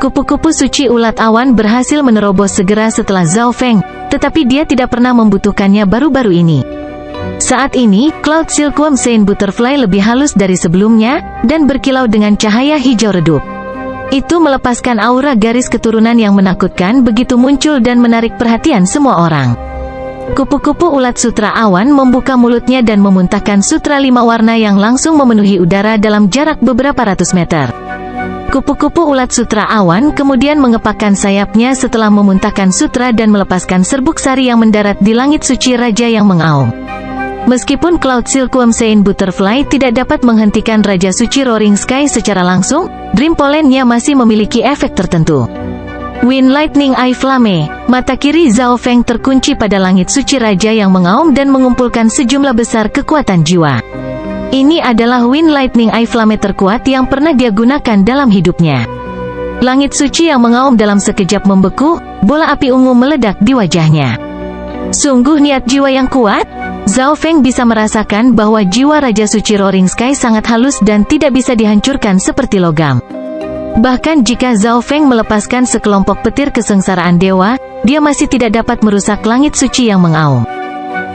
Kupu-kupu suci ulat awan berhasil menerobos segera setelah Zhao Feng, tetapi dia tidak pernah membutuhkannya baru-baru ini. Saat ini, Cloud Silkworm Saint Butterfly lebih halus dari sebelumnya, dan berkilau dengan cahaya hijau redup. Itu melepaskan aura garis keturunan yang menakutkan begitu muncul dan menarik perhatian semua orang. Kupu-kupu ulat sutra awan membuka mulutnya dan memuntahkan sutra 5 warna yang langsung memenuhi udara dalam jarak beberapa ratus meter. Kupu-kupu ulat sutra awan kemudian mengepakkan sayapnya setelah memuntahkan sutra dan melepaskan serbuk sari yang mendarat di langit suci raja yang mengaum. Meskipun Cloud Silkworm Saint Butterfly tidak dapat menghentikan Raja Suci Roaring Sky secara langsung, Dream Pollen-nya masih memiliki efek tertentu. Wind Lightning Eye Flame, mata kiri Zhao Feng terkunci pada langit suci raja yang mengaum dan mengumpulkan sejumlah besar kekuatan jiwa. Ini adalah Wind Lightning Eye Flame terkuat yang pernah dia gunakan dalam hidupnya. Langit suci yang mengaum dalam sekejap membeku, bola api ungu meledak di wajahnya. Sungguh niat jiwa yang kuat? Zhao Feng bisa merasakan bahwa jiwa Raja Suci Roaring Sky sangat halus dan tidak bisa dihancurkan seperti logam. Bahkan jika Zhao Feng melepaskan sekelompok petir kesengsaraan dewa, dia masih tidak dapat merusak langit suci yang mengaum.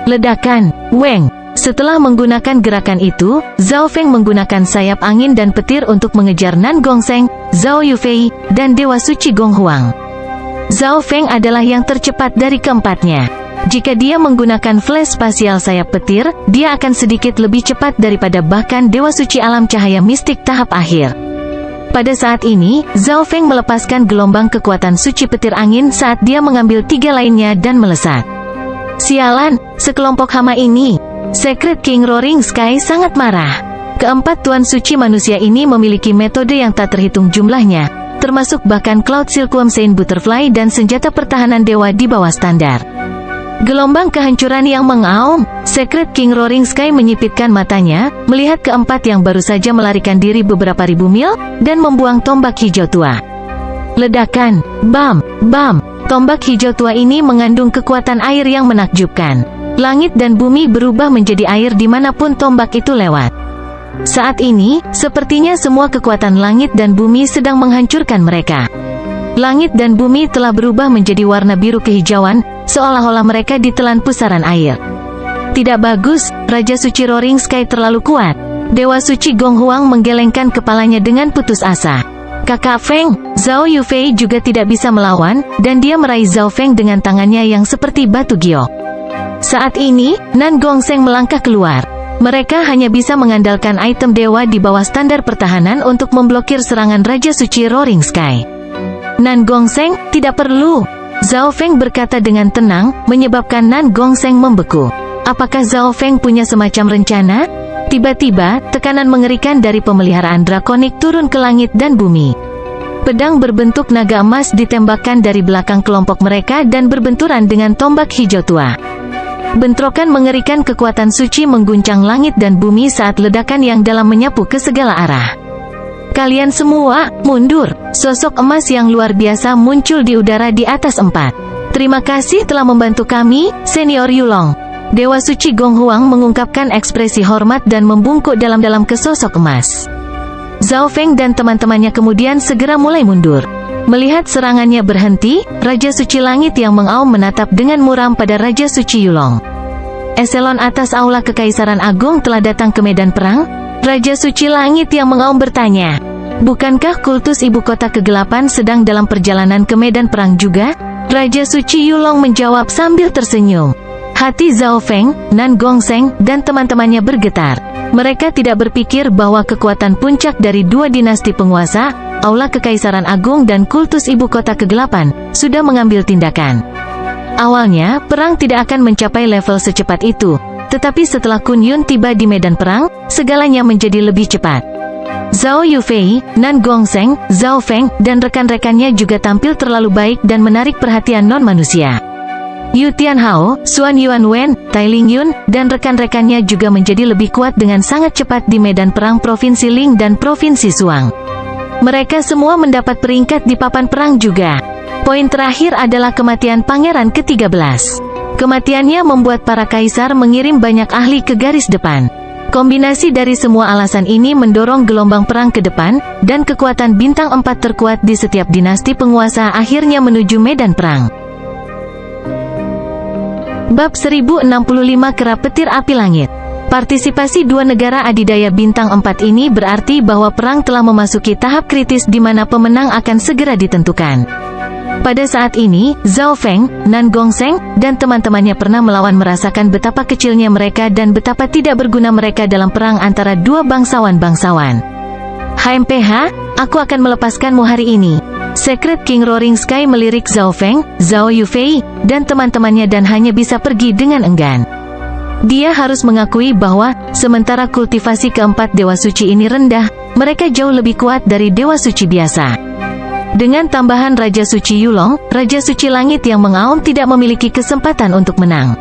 Ledakan, Weng. Setelah menggunakan gerakan itu, Zhao Feng menggunakan sayap angin dan petir untuk mengejar Nan Gongseng, Zhao Yufei, dan Dewa Suci Gong Huang. Zhao Feng adalah yang tercepat dari keempatnya. Jika dia menggunakan flash spasial sayap petir, dia akan sedikit lebih cepat daripada bahkan Dewa Suci Alam Cahaya Mistik tahap akhir. Pada saat ini, Zhao Feng melepaskan gelombang kekuatan suci petir angin saat dia mengambil 3 lainnya dan melesat. Sialan, sekelompok hama ini. Secret King Roaring Sky sangat marah. Keempat Tuan Suci manusia ini memiliki metode yang tak terhitung jumlahnya, termasuk bahkan Cloud Silkworm Saint Butterfly dan senjata pertahanan dewa di bawah standar. Gelombang kehancuran yang mengaum. Secret King Roaring Sky menyipitkan matanya, melihat keempat yang baru saja melarikan diri beberapa ribu mil, dan membuang tombak hijau tua. Ledakan, bam, bam. Tombak hijau tua ini mengandung kekuatan air yang menakjubkan. Langit dan bumi berubah menjadi air dimanapun tombak itu lewat. Saat ini, sepertinya semua kekuatan langit dan bumi sedang menghancurkan mereka. Langit dan bumi telah berubah menjadi warna biru kehijauan, seolah-olah mereka ditelan pusaran air. Tidak bagus, Raja Suci Roaring Sky terlalu kuat. Dewa Suci Gong Huang menggelengkan kepalanya dengan putus asa. Kakak Feng, Zhao Yufei juga tidak bisa melawan, dan dia meraih Zhao Feng dengan tangannya yang seperti batu giok. Saat ini, Nan Gongseng melangkah keluar. Mereka hanya bisa mengandalkan item dewa di bawah standar pertahanan untuk memblokir serangan Raja Suci Roaring Sky. Nan Gongseng, tidak perlu. Zhao Feng berkata dengan tenang, menyebabkan Nan Gongseng membeku. Apakah Zhao Feng punya semacam rencana? Tiba-tiba, tekanan mengerikan dari pemeliharaan drakonik turun ke langit dan bumi. Pedang berbentuk naga emas ditembakkan dari belakang kelompok mereka dan berbenturan dengan tombak hijau tua. Bentrokan mengerikan kekuatan suci mengguncang langit dan bumi saat ledakan yang dalam menyapu ke segala arah. Kalian semua, mundur. Sosok emas yang luar biasa muncul di udara di atas 4. Terima kasih telah membantu kami, Senior Yulong. Dewa Suci Gong Huang mengungkapkan ekspresi hormat dan membungkuk dalam-dalam ke sosok emas. Zhao Feng dan teman-temannya kemudian segera mulai mundur. Melihat serangannya berhenti, Raja Suci Langit yang mengaum menatap dengan muram pada Raja Suci Yulong. Eselon atas Aula Kekaisaran Agung telah datang ke medan perang? Raja Suci Langit yang mengaum bertanya. Bukankah kultus ibu kota kegelapan sedang dalam perjalanan ke medan perang juga? Raja Suci Yulong menjawab sambil tersenyum. Hati Zhao Feng, Nan Gongsheng, dan teman-temannya bergetar. Mereka tidak berpikir bahwa kekuatan puncak dari dua dinasti penguasa, Aula Kekaisaran Agung dan kultus ibu kota kegelapan, sudah mengambil tindakan. Awalnya, perang tidak akan mencapai level secepat itu. Tetapi setelah Kun Yun tiba di medan perang, segalanya menjadi lebih cepat. Zhao Yufei, Nan Gongsheng, Zhao Feng, dan rekan-rekannya juga tampil terlalu baik dan menarik perhatian non-manusia. Yu Tianhao, Xuan Yuanwen, Tai Ling Yun, dan rekan-rekannya juga menjadi lebih kuat dengan sangat cepat di medan perang Provinsi Ling dan Provinsi Suang. Mereka semua mendapat peringkat di papan perang juga. Poin terakhir adalah kematian Pangeran ke-13. Kematiannya membuat para kaisar mengirim banyak ahli ke garis depan. Kombinasi dari semua alasan ini mendorong gelombang perang ke depan, dan kekuatan bintang 4 terkuat di setiap dinasti penguasa akhirnya menuju medan perang. Bab 1065 Kerap Petir Api Langit. Partisipasi dua negara adidaya bintang 4 ini berarti bahwa perang telah memasuki tahap kritis di mana pemenang akan segera ditentukan. Pada saat ini, Zhao Feng, Nan Gongsheng, dan teman-temannya pernah melawan merasakan betapa kecilnya mereka dan betapa tidak berguna mereka dalam perang antara dua bangsawan-bangsawan. HMPH, aku akan melepaskanmu hari ini. Secret King Roaring Sky melirik Zhao Feng, Zhao Yufei, dan teman-temannya dan hanya bisa pergi dengan enggan. Dia harus mengakui bahwa, sementara kultivasi keempat Dewa Suci ini rendah, mereka jauh lebih kuat dari Dewa Suci biasa. Dengan tambahan Raja Suci Yulong, Raja Suci Langit yang mengaum tidak memiliki kesempatan untuk menang.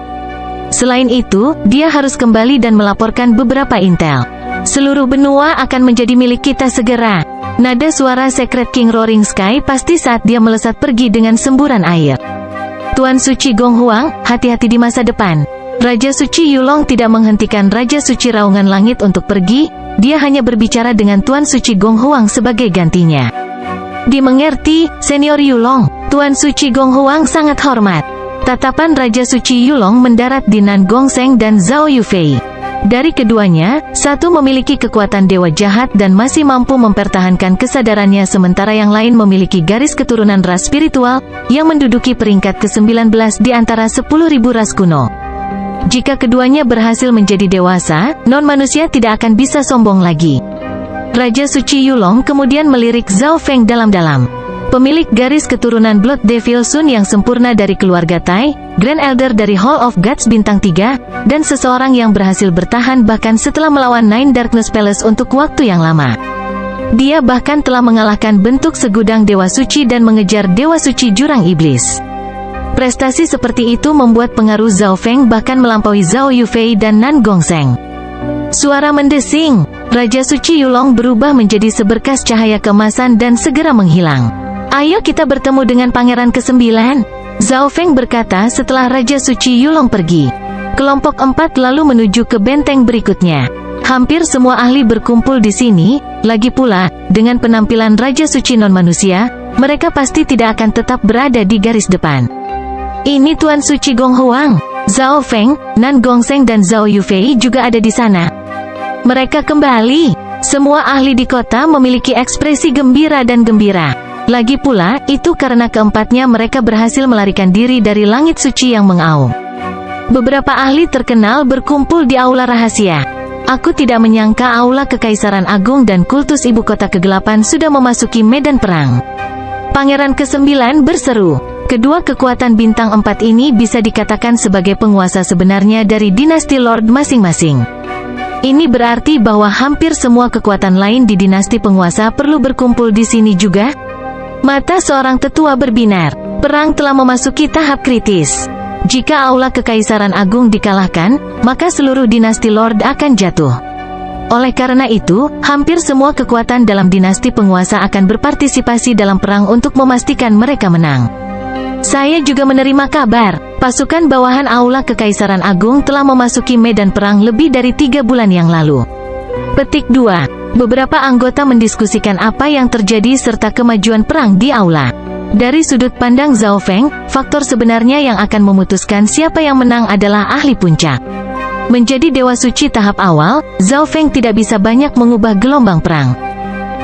Selain itu, dia harus kembali dan melaporkan beberapa intel. Seluruh benua akan menjadi milik kita segera. Nada suara Secret King Roaring Sky pasti saat dia melesat pergi dengan semburan air. Tuan Suci Gong Huang, hati-hati di masa depan. Raja Suci Yulong tidak menghentikan Raja Suci Raungan Langit untuk pergi, dia hanya berbicara dengan Tuan Suci Gong Huang sebagai gantinya. Dimengerti, Senior Yulong. Tuan Suci Gong Huang sangat hormat. Tatapan Raja Suci Yulong mendarat di Nan Gongsheng dan Zhao Yufei. Dari keduanya, satu memiliki kekuatan dewa jahat dan masih mampu mempertahankan kesadarannya sementara yang lain memiliki garis keturunan ras spiritual, yang menduduki peringkat ke-19 di antara 10.000 ras kuno. Jika keduanya berhasil menjadi dewasa, non-manusia tidak akan bisa sombong lagi. Raja Suci Yulong kemudian melirik Zhao Feng dalam-dalam. Pemilik garis keturunan Blood Devil Sun yang sempurna dari keluarga Tai, Grand Elder dari Hall of Gods bintang 3, dan seseorang yang berhasil bertahan bahkan setelah melawan Nine Darkness Palace untuk waktu yang lama. Dia bahkan telah mengalahkan bentuk segudang Dewa Suci dan mengejar Dewa Suci Jurang Iblis. Prestasi seperti itu membuat pengaruh Zhao Feng bahkan melampaui Zhao Yufei dan Nan Gongsheng. Suara mendesing. Raja Suci Yulong berubah menjadi seberkas cahaya keemasan dan segera menghilang. Ayo kita bertemu dengan Pangeran ke-9. Zhao Feng berkata setelah Raja Suci Yulong pergi. Kelompok 4 lalu menuju ke benteng berikutnya. Hampir semua ahli berkumpul di sini, lagi pula, dengan penampilan Raja Suci non-manusia, mereka pasti tidak akan tetap berada di garis depan. Ini Tuan Suci Gong Huang. Zhao Feng, Nan Gongsheng dan Zhao Yufei juga ada di sana. Mereka kembali. Semua ahli di kota memiliki ekspresi gembira dan gembira. Lagi pula, itu karena keempatnya mereka berhasil melarikan diri dari langit suci yang mengaum. Beberapa ahli terkenal berkumpul di aula rahasia. Aku tidak menyangka Aula Kekaisaran Agung dan kultus ibu kota kegelapan sudah memasuki medan perang. Pangeran ke-9 berseru. Kedua kekuatan bintang 4 ini bisa dikatakan sebagai penguasa sebenarnya dari dinasti Lord masing-masing. Ini berarti bahwa hampir semua kekuatan lain di dinasti penguasa perlu berkumpul di sini juga. Mata seorang tetua berbinar. Perang telah memasuki tahap kritis. Jika aula Kekaisaran Agung dikalahkan, maka seluruh dinasti Lord akan jatuh. Oleh karena itu, hampir semua kekuatan dalam dinasti penguasa akan berpartisipasi dalam perang untuk memastikan mereka menang. Saya juga menerima kabar, pasukan bawahan aula Kekaisaran Agung telah memasuki medan perang lebih dari 3 bulan yang lalu. Petik 2. Beberapa anggota mendiskusikan apa yang terjadi serta kemajuan perang di aula. Dari sudut pandang Zhao Feng, faktor sebenarnya yang akan memutuskan siapa yang menang adalah ahli puncak. Menjadi Dewa Suci tahap awal, Zhao Feng tidak bisa banyak mengubah gelombang perang.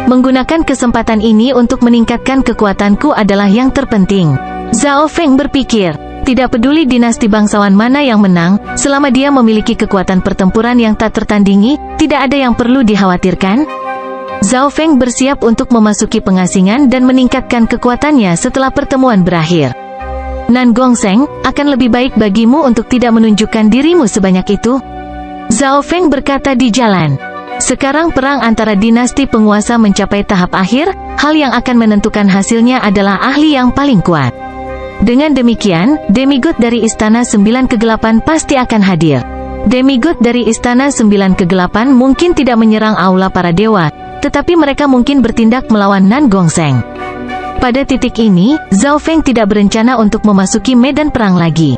Menggunakan kesempatan ini untuk meningkatkan kekuatanku adalah yang terpenting. Zhao Feng berpikir, tidak peduli dinasti bangsawan mana yang menang, selama dia memiliki kekuatan pertempuran yang tak tertandingi, tidak ada yang perlu dikhawatirkan. Zhao Feng bersiap untuk memasuki pengasingan dan meningkatkan kekuatannya setelah pertemuan berakhir. Nan Gongsheng, akan lebih baik bagimu untuk tidak menunjukkan dirimu sebanyak itu. Zhao Feng berkata di jalan. Sekarang perang antara dinasti penguasa mencapai tahap akhir, hal yang akan menentukan hasilnya adalah ahli yang paling kuat. Dengan demikian, demigod dari Istana 9 Kegelapan pasti akan hadir. Demigod dari Istana 9 Kegelapan mungkin tidak menyerang aula para dewa, tetapi mereka mungkin bertindak melawan Nan Gongsheng. Pada titik ini, Zhao Feng tidak berencana untuk memasuki medan perang lagi.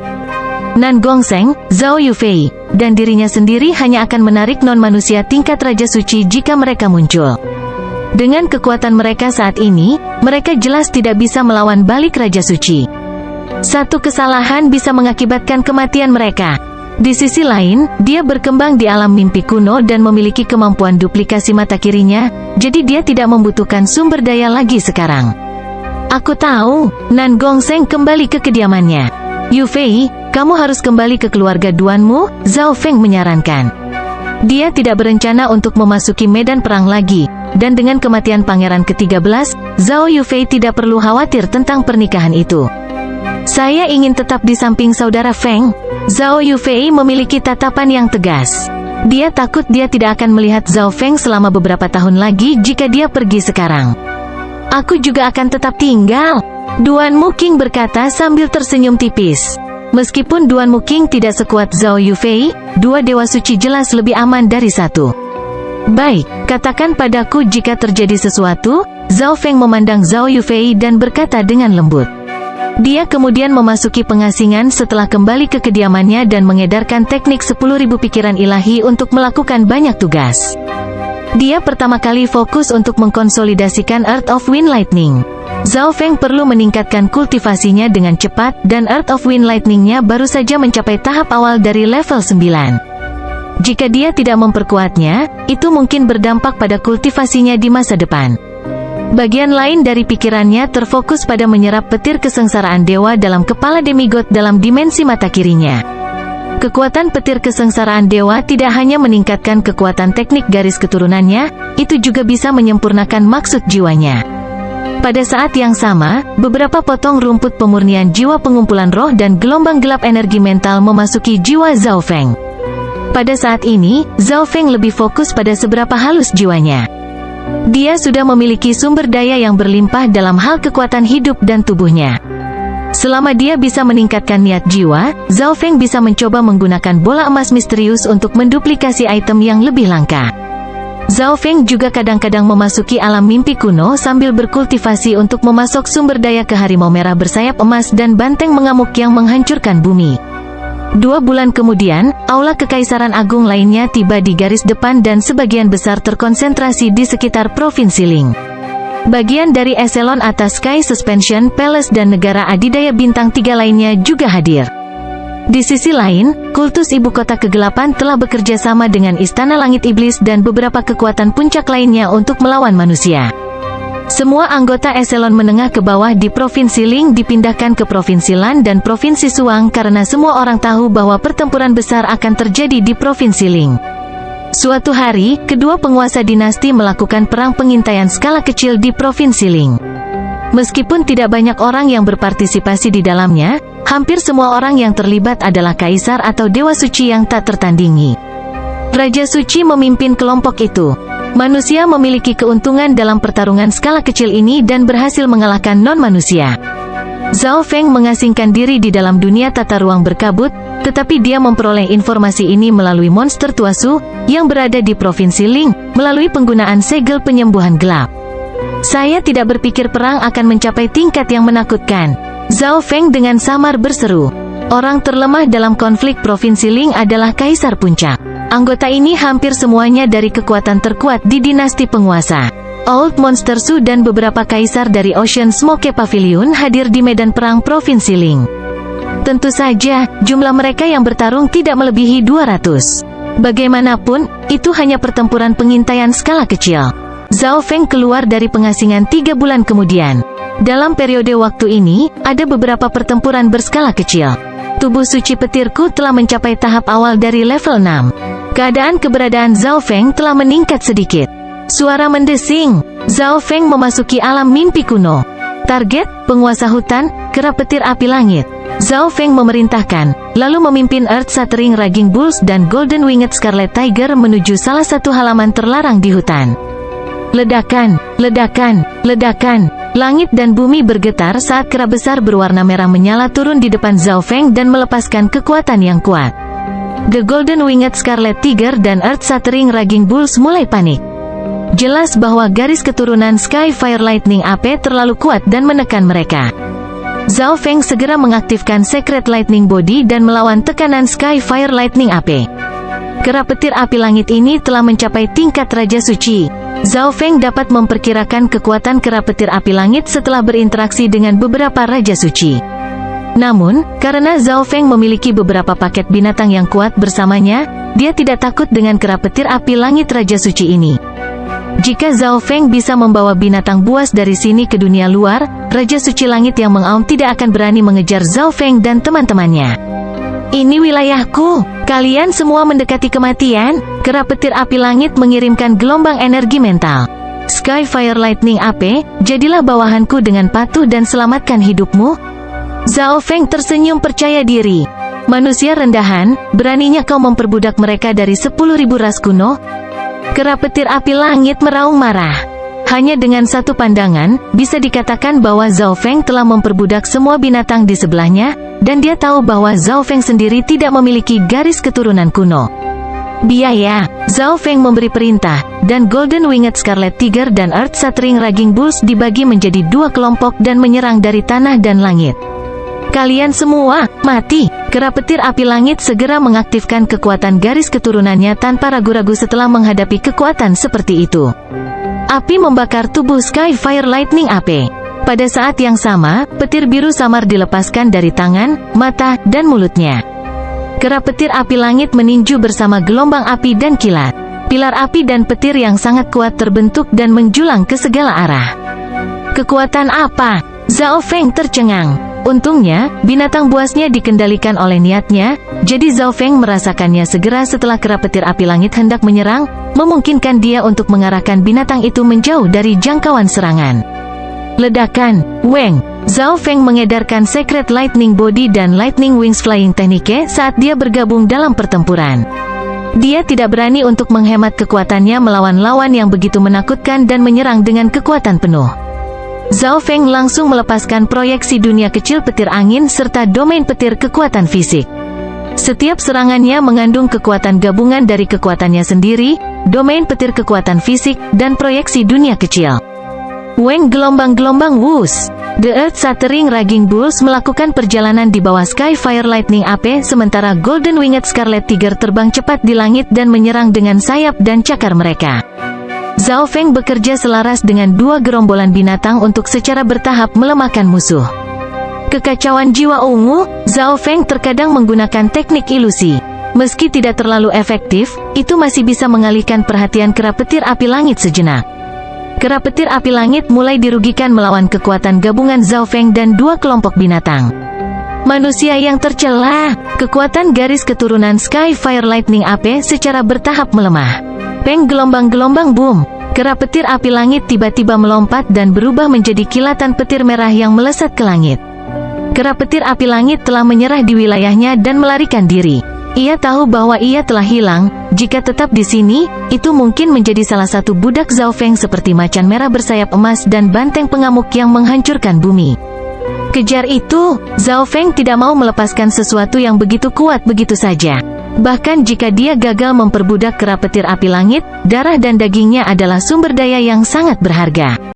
Nan Gongsheng, Zhao Yufei, dan dirinya sendiri hanya akan menarik non-manusia tingkat Raja Suci jika mereka muncul. Dengan kekuatan mereka saat ini, mereka jelas tidak bisa melawan balik Raja Suci. Satu kesalahan bisa mengakibatkan kematian mereka. Di sisi lain, dia berkembang di alam mimpi kuno dan memiliki kemampuan duplikasi mata kirinya, jadi dia tidak membutuhkan sumber daya lagi sekarang. Aku tahu. Nan Gongsheng kembali ke kediamannya. Yufei, kamu harus kembali ke keluarga duanmu, Zhao Feng menyarankan. Dia tidak berencana untuk memasuki medan perang lagi, dan dengan kematian pangeran ke-13, Zhao Yufei tidak perlu khawatir tentang pernikahan itu. Saya ingin tetap di samping saudara Feng. Zhao Yufei memiliki tatapan yang tegas. Dia takut dia tidak akan melihat Zhao Feng selama beberapa tahun lagi jika dia pergi sekarang. Aku juga akan tetap tinggal. Duanmu King berkata sambil tersenyum tipis. Meskipun Duanmu King tidak sekuat Zhao Yufei, 2 dewa suci jelas lebih aman dari 1. Baik, katakan padaku jika terjadi sesuatu. Zhao Feng memandang Zhao Yufei dan berkata dengan lembut. Dia kemudian memasuki pengasingan setelah kembali ke kediamannya dan mengedarkan teknik 10.000 pikiran ilahi untuk melakukan banyak tugas. Dia pertama kali fokus untuk mengkonsolidasikan Earth of Wind Lightning. Zhao Feng perlu meningkatkan kultivasinya dengan cepat dan Earth of Wind Lightning-nya baru saja mencapai tahap awal dari level 9. Jika dia tidak memperkuatnya, itu mungkin berdampak pada kultivasinya di masa depan. Bagian lain dari pikirannya terfokus pada menyerap petir kesengsaraan dewa dalam kepala demigod dalam dimensi mata kirinya. Kekuatan petir kesengsaraan dewa tidak hanya meningkatkan kekuatan teknik garis keturunannya, itu juga bisa menyempurnakan maksud jiwanya. Pada saat yang sama, beberapa potong rumput pemurnian jiwa pengumpulan roh dan gelombang gelap energi mental memasuki jiwa Zhao Feng. Pada saat ini, Zhao Feng lebih fokus pada seberapa halus jiwanya. Dia sudah memiliki sumber daya yang berlimpah dalam hal kekuatan hidup dan tubuhnya. Selama dia bisa meningkatkan niat jiwa, Zhao Feng bisa mencoba menggunakan bola emas misterius untuk menduplikasi item yang lebih langka. Zhao Feng juga kadang-kadang memasuki alam mimpi kuno sambil berkultivasi untuk memasok sumber daya ke harimau merah bersayap emas dan banteng mengamuk yang menghancurkan bumi. 2 bulan kemudian, aula Kekaisaran Agung lainnya tiba di garis depan dan sebagian besar terkonsentrasi di sekitar Provinsi Ling. Bagian dari eselon atas Sky Suspension Palace dan negara adidaya bintang 3 lainnya juga hadir. Di sisi lain, kultus ibu kota kegelapan telah bekerja sama dengan Istana Langit Iblis dan beberapa kekuatan puncak lainnya untuk melawan manusia. Semua anggota eselon menengah ke bawah di Provinsi Ling dipindahkan ke Provinsi Lan dan Provinsi Suang karena semua orang tahu bahwa pertempuran besar akan terjadi di Provinsi Ling. Suatu hari, kedua penguasa dinasti melakukan perang pengintaian skala kecil di Provinsi Ling. Meskipun tidak banyak orang yang berpartisipasi di dalamnya, hampir semua orang yang terlibat adalah kaisar atau dewa suci yang tak tertandingi. Raja Suci memimpin kelompok itu. Manusia memiliki keuntungan dalam pertarungan skala kecil ini dan berhasil mengalahkan non-manusia. Zhao Feng mengasingkan diri di dalam dunia tata ruang berkabut, tetapi dia memperoleh informasi ini melalui monster Tuasu yang berada di Provinsi Ling, melalui penggunaan segel penyembuhan gelap. Saya tidak berpikir perang akan mencapai tingkat yang menakutkan. Zhao Feng dengan samar berseru. Orang terlemah dalam konflik Provinsi Ling adalah Kaisar Puncak. Anggota ini hampir semuanya dari kekuatan terkuat di dinasti penguasa. Old Monster Su dan beberapa kaisar dari Ocean Smoke Pavilion hadir di medan perang Provinsi Ling. Tentu saja, jumlah mereka yang bertarung tidak melebihi 200. Bagaimanapun, itu hanya pertempuran pengintaian skala kecil. Zhao Feng keluar dari pengasingan 3 bulan kemudian. Dalam periode waktu ini, ada beberapa pertempuran berskala kecil. Tubuh suci petirku telah mencapai tahap awal dari level 6. Keadaan keberadaan Zhao Feng telah meningkat sedikit. Suara mendesing. Zhao Feng memasuki alam mimpi kuno. Target, penguasa hutan, kera petir api langit. Zhao Feng memerintahkan, lalu memimpin Earth Shattering Raging Bulls dan Golden Winged Scarlet Tiger menuju salah satu halaman terlarang di hutan. Ledakan, ledakan, ledakan. Langit dan bumi bergetar saat kera besar berwarna merah menyala turun di depan Zhao Feng dan melepaskan kekuatan yang kuat. The Golden Winged Scarlet Tiger dan Earth Shattering Raging Bulls mulai panik. Jelas bahwa garis keturunan Sky Fire Lightning AP terlalu kuat dan menekan mereka. Zhao Feng segera mengaktifkan Secret Lightning Body dan melawan tekanan Sky Fire Lightning AP. Kera petir api langit ini telah mencapai tingkat Raja Suci. Zhao Feng dapat memperkirakan kekuatan kera petir api langit setelah berinteraksi dengan beberapa Raja Suci. Namun, karena Zhao Feng memiliki beberapa paket binatang yang kuat bersamanya, dia tidak takut dengan kera petir api langit Raja Suci ini. Jika Zhao Feng bisa membawa binatang buas dari sini ke dunia luar, Raja Suci Langit yang mengaum tidak akan berani mengejar Zhao Feng dan teman-temannya. Ini wilayahku. Kalian semua mendekati kematian. Kera petir api langit mengirimkan gelombang energi mental. Sky Fire Lightning AP, jadilah bawahanku dengan patuh dan selamatkan hidupmu. Zhao Feng tersenyum percaya diri. Manusia rendahan, beraninya kau memperbudak mereka dari 10.000 ras kuno? Kera petir api langit meraung marah. Hanya dengan satu pandangan, bisa dikatakan bahwa Zhao Feng telah memperbudak semua binatang di sebelahnya, dan dia tahu bahwa Zhao Feng sendiri tidak memiliki garis keturunan kuno. Biaya, Zhao Feng memberi perintah, dan Golden Winged Scarlet Tiger dan Earth Shattering Raging Bulls dibagi menjadi 2 kelompok dan menyerang dari tanah dan langit. Kalian semua, mati! Kera petir api langit segera mengaktifkan kekuatan garis keturunannya tanpa ragu-ragu setelah menghadapi kekuatan seperti itu. Api membakar tubuh Sky Fire Lightning AP. Pada saat yang sama, petir biru samar dilepaskan dari tangan, mata, dan mulutnya. Kera petir api langit meninju bersama gelombang api dan kilat. Pilar api dan petir yang sangat kuat terbentuk dan menjulang ke segala arah. Kekuatan apa? Zhao Feng tercengang. Untungnya, binatang buasnya dikendalikan oleh niatnya, jadi Zhao Feng merasakannya segera setelah kera petir api langit hendak menyerang, memungkinkan dia untuk mengarahkan binatang itu menjauh dari jangkauan serangan. Ledakan, Weng. Zhao Feng mengedarkan Secret Lightning Body dan Lightning Wings Flying Technique saat dia bergabung dalam pertempuran. Dia tidak berani untuk menghemat kekuatannya melawan lawan yang begitu menakutkan dan menyerang dengan kekuatan penuh. Zhao Feng langsung melepaskan proyeksi dunia kecil petir angin serta domain petir kekuatan fisik. Setiap serangannya mengandung kekuatan gabungan dari kekuatannya sendiri, domain petir kekuatan fisik, dan proyeksi dunia kecil. Weng gelombang-gelombang wus. The Earth Shattering Raging Bulls melakukan perjalanan di bawah Sky Fire Lightning AP sementara Golden Winged Scarlet Tiger terbang cepat di langit dan menyerang dengan sayap dan cakar mereka. Zhao Feng bekerja selaras dengan 2 gerombolan binatang untuk secara bertahap melemahkan musuh. Kekacauan jiwa ungu, Zhao Feng terkadang menggunakan teknik ilusi. Meski tidak terlalu efektif, itu masih bisa mengalihkan perhatian kera petir api langit sejenak. Kera petir api langit mulai dirugikan melawan kekuatan gabungan Zhao Feng dan 2 kelompok binatang. Manusia yang tercela, kekuatan garis keturunan Sky Fire Lightning AP secara bertahap melemah. Peng gelombang-gelombang boom. Kera petir api langit tiba-tiba melompat dan berubah menjadi kilatan petir merah yang melesat ke langit. Kera petir api langit telah menyerah di wilayahnya dan melarikan diri. Ia tahu bahwa ia telah hilang. Jika tetap di sini, itu mungkin menjadi salah satu budak Zhao Feng seperti macan merah bersayap emas dan banteng pengamuk yang menghancurkan bumi. Kejar itu, Zhao Feng tidak mau melepaskan sesuatu yang begitu kuat begitu saja. Bahkan jika dia gagal memperbudak kera petir api langit, darah dan dagingnya adalah sumber daya yang sangat berharga.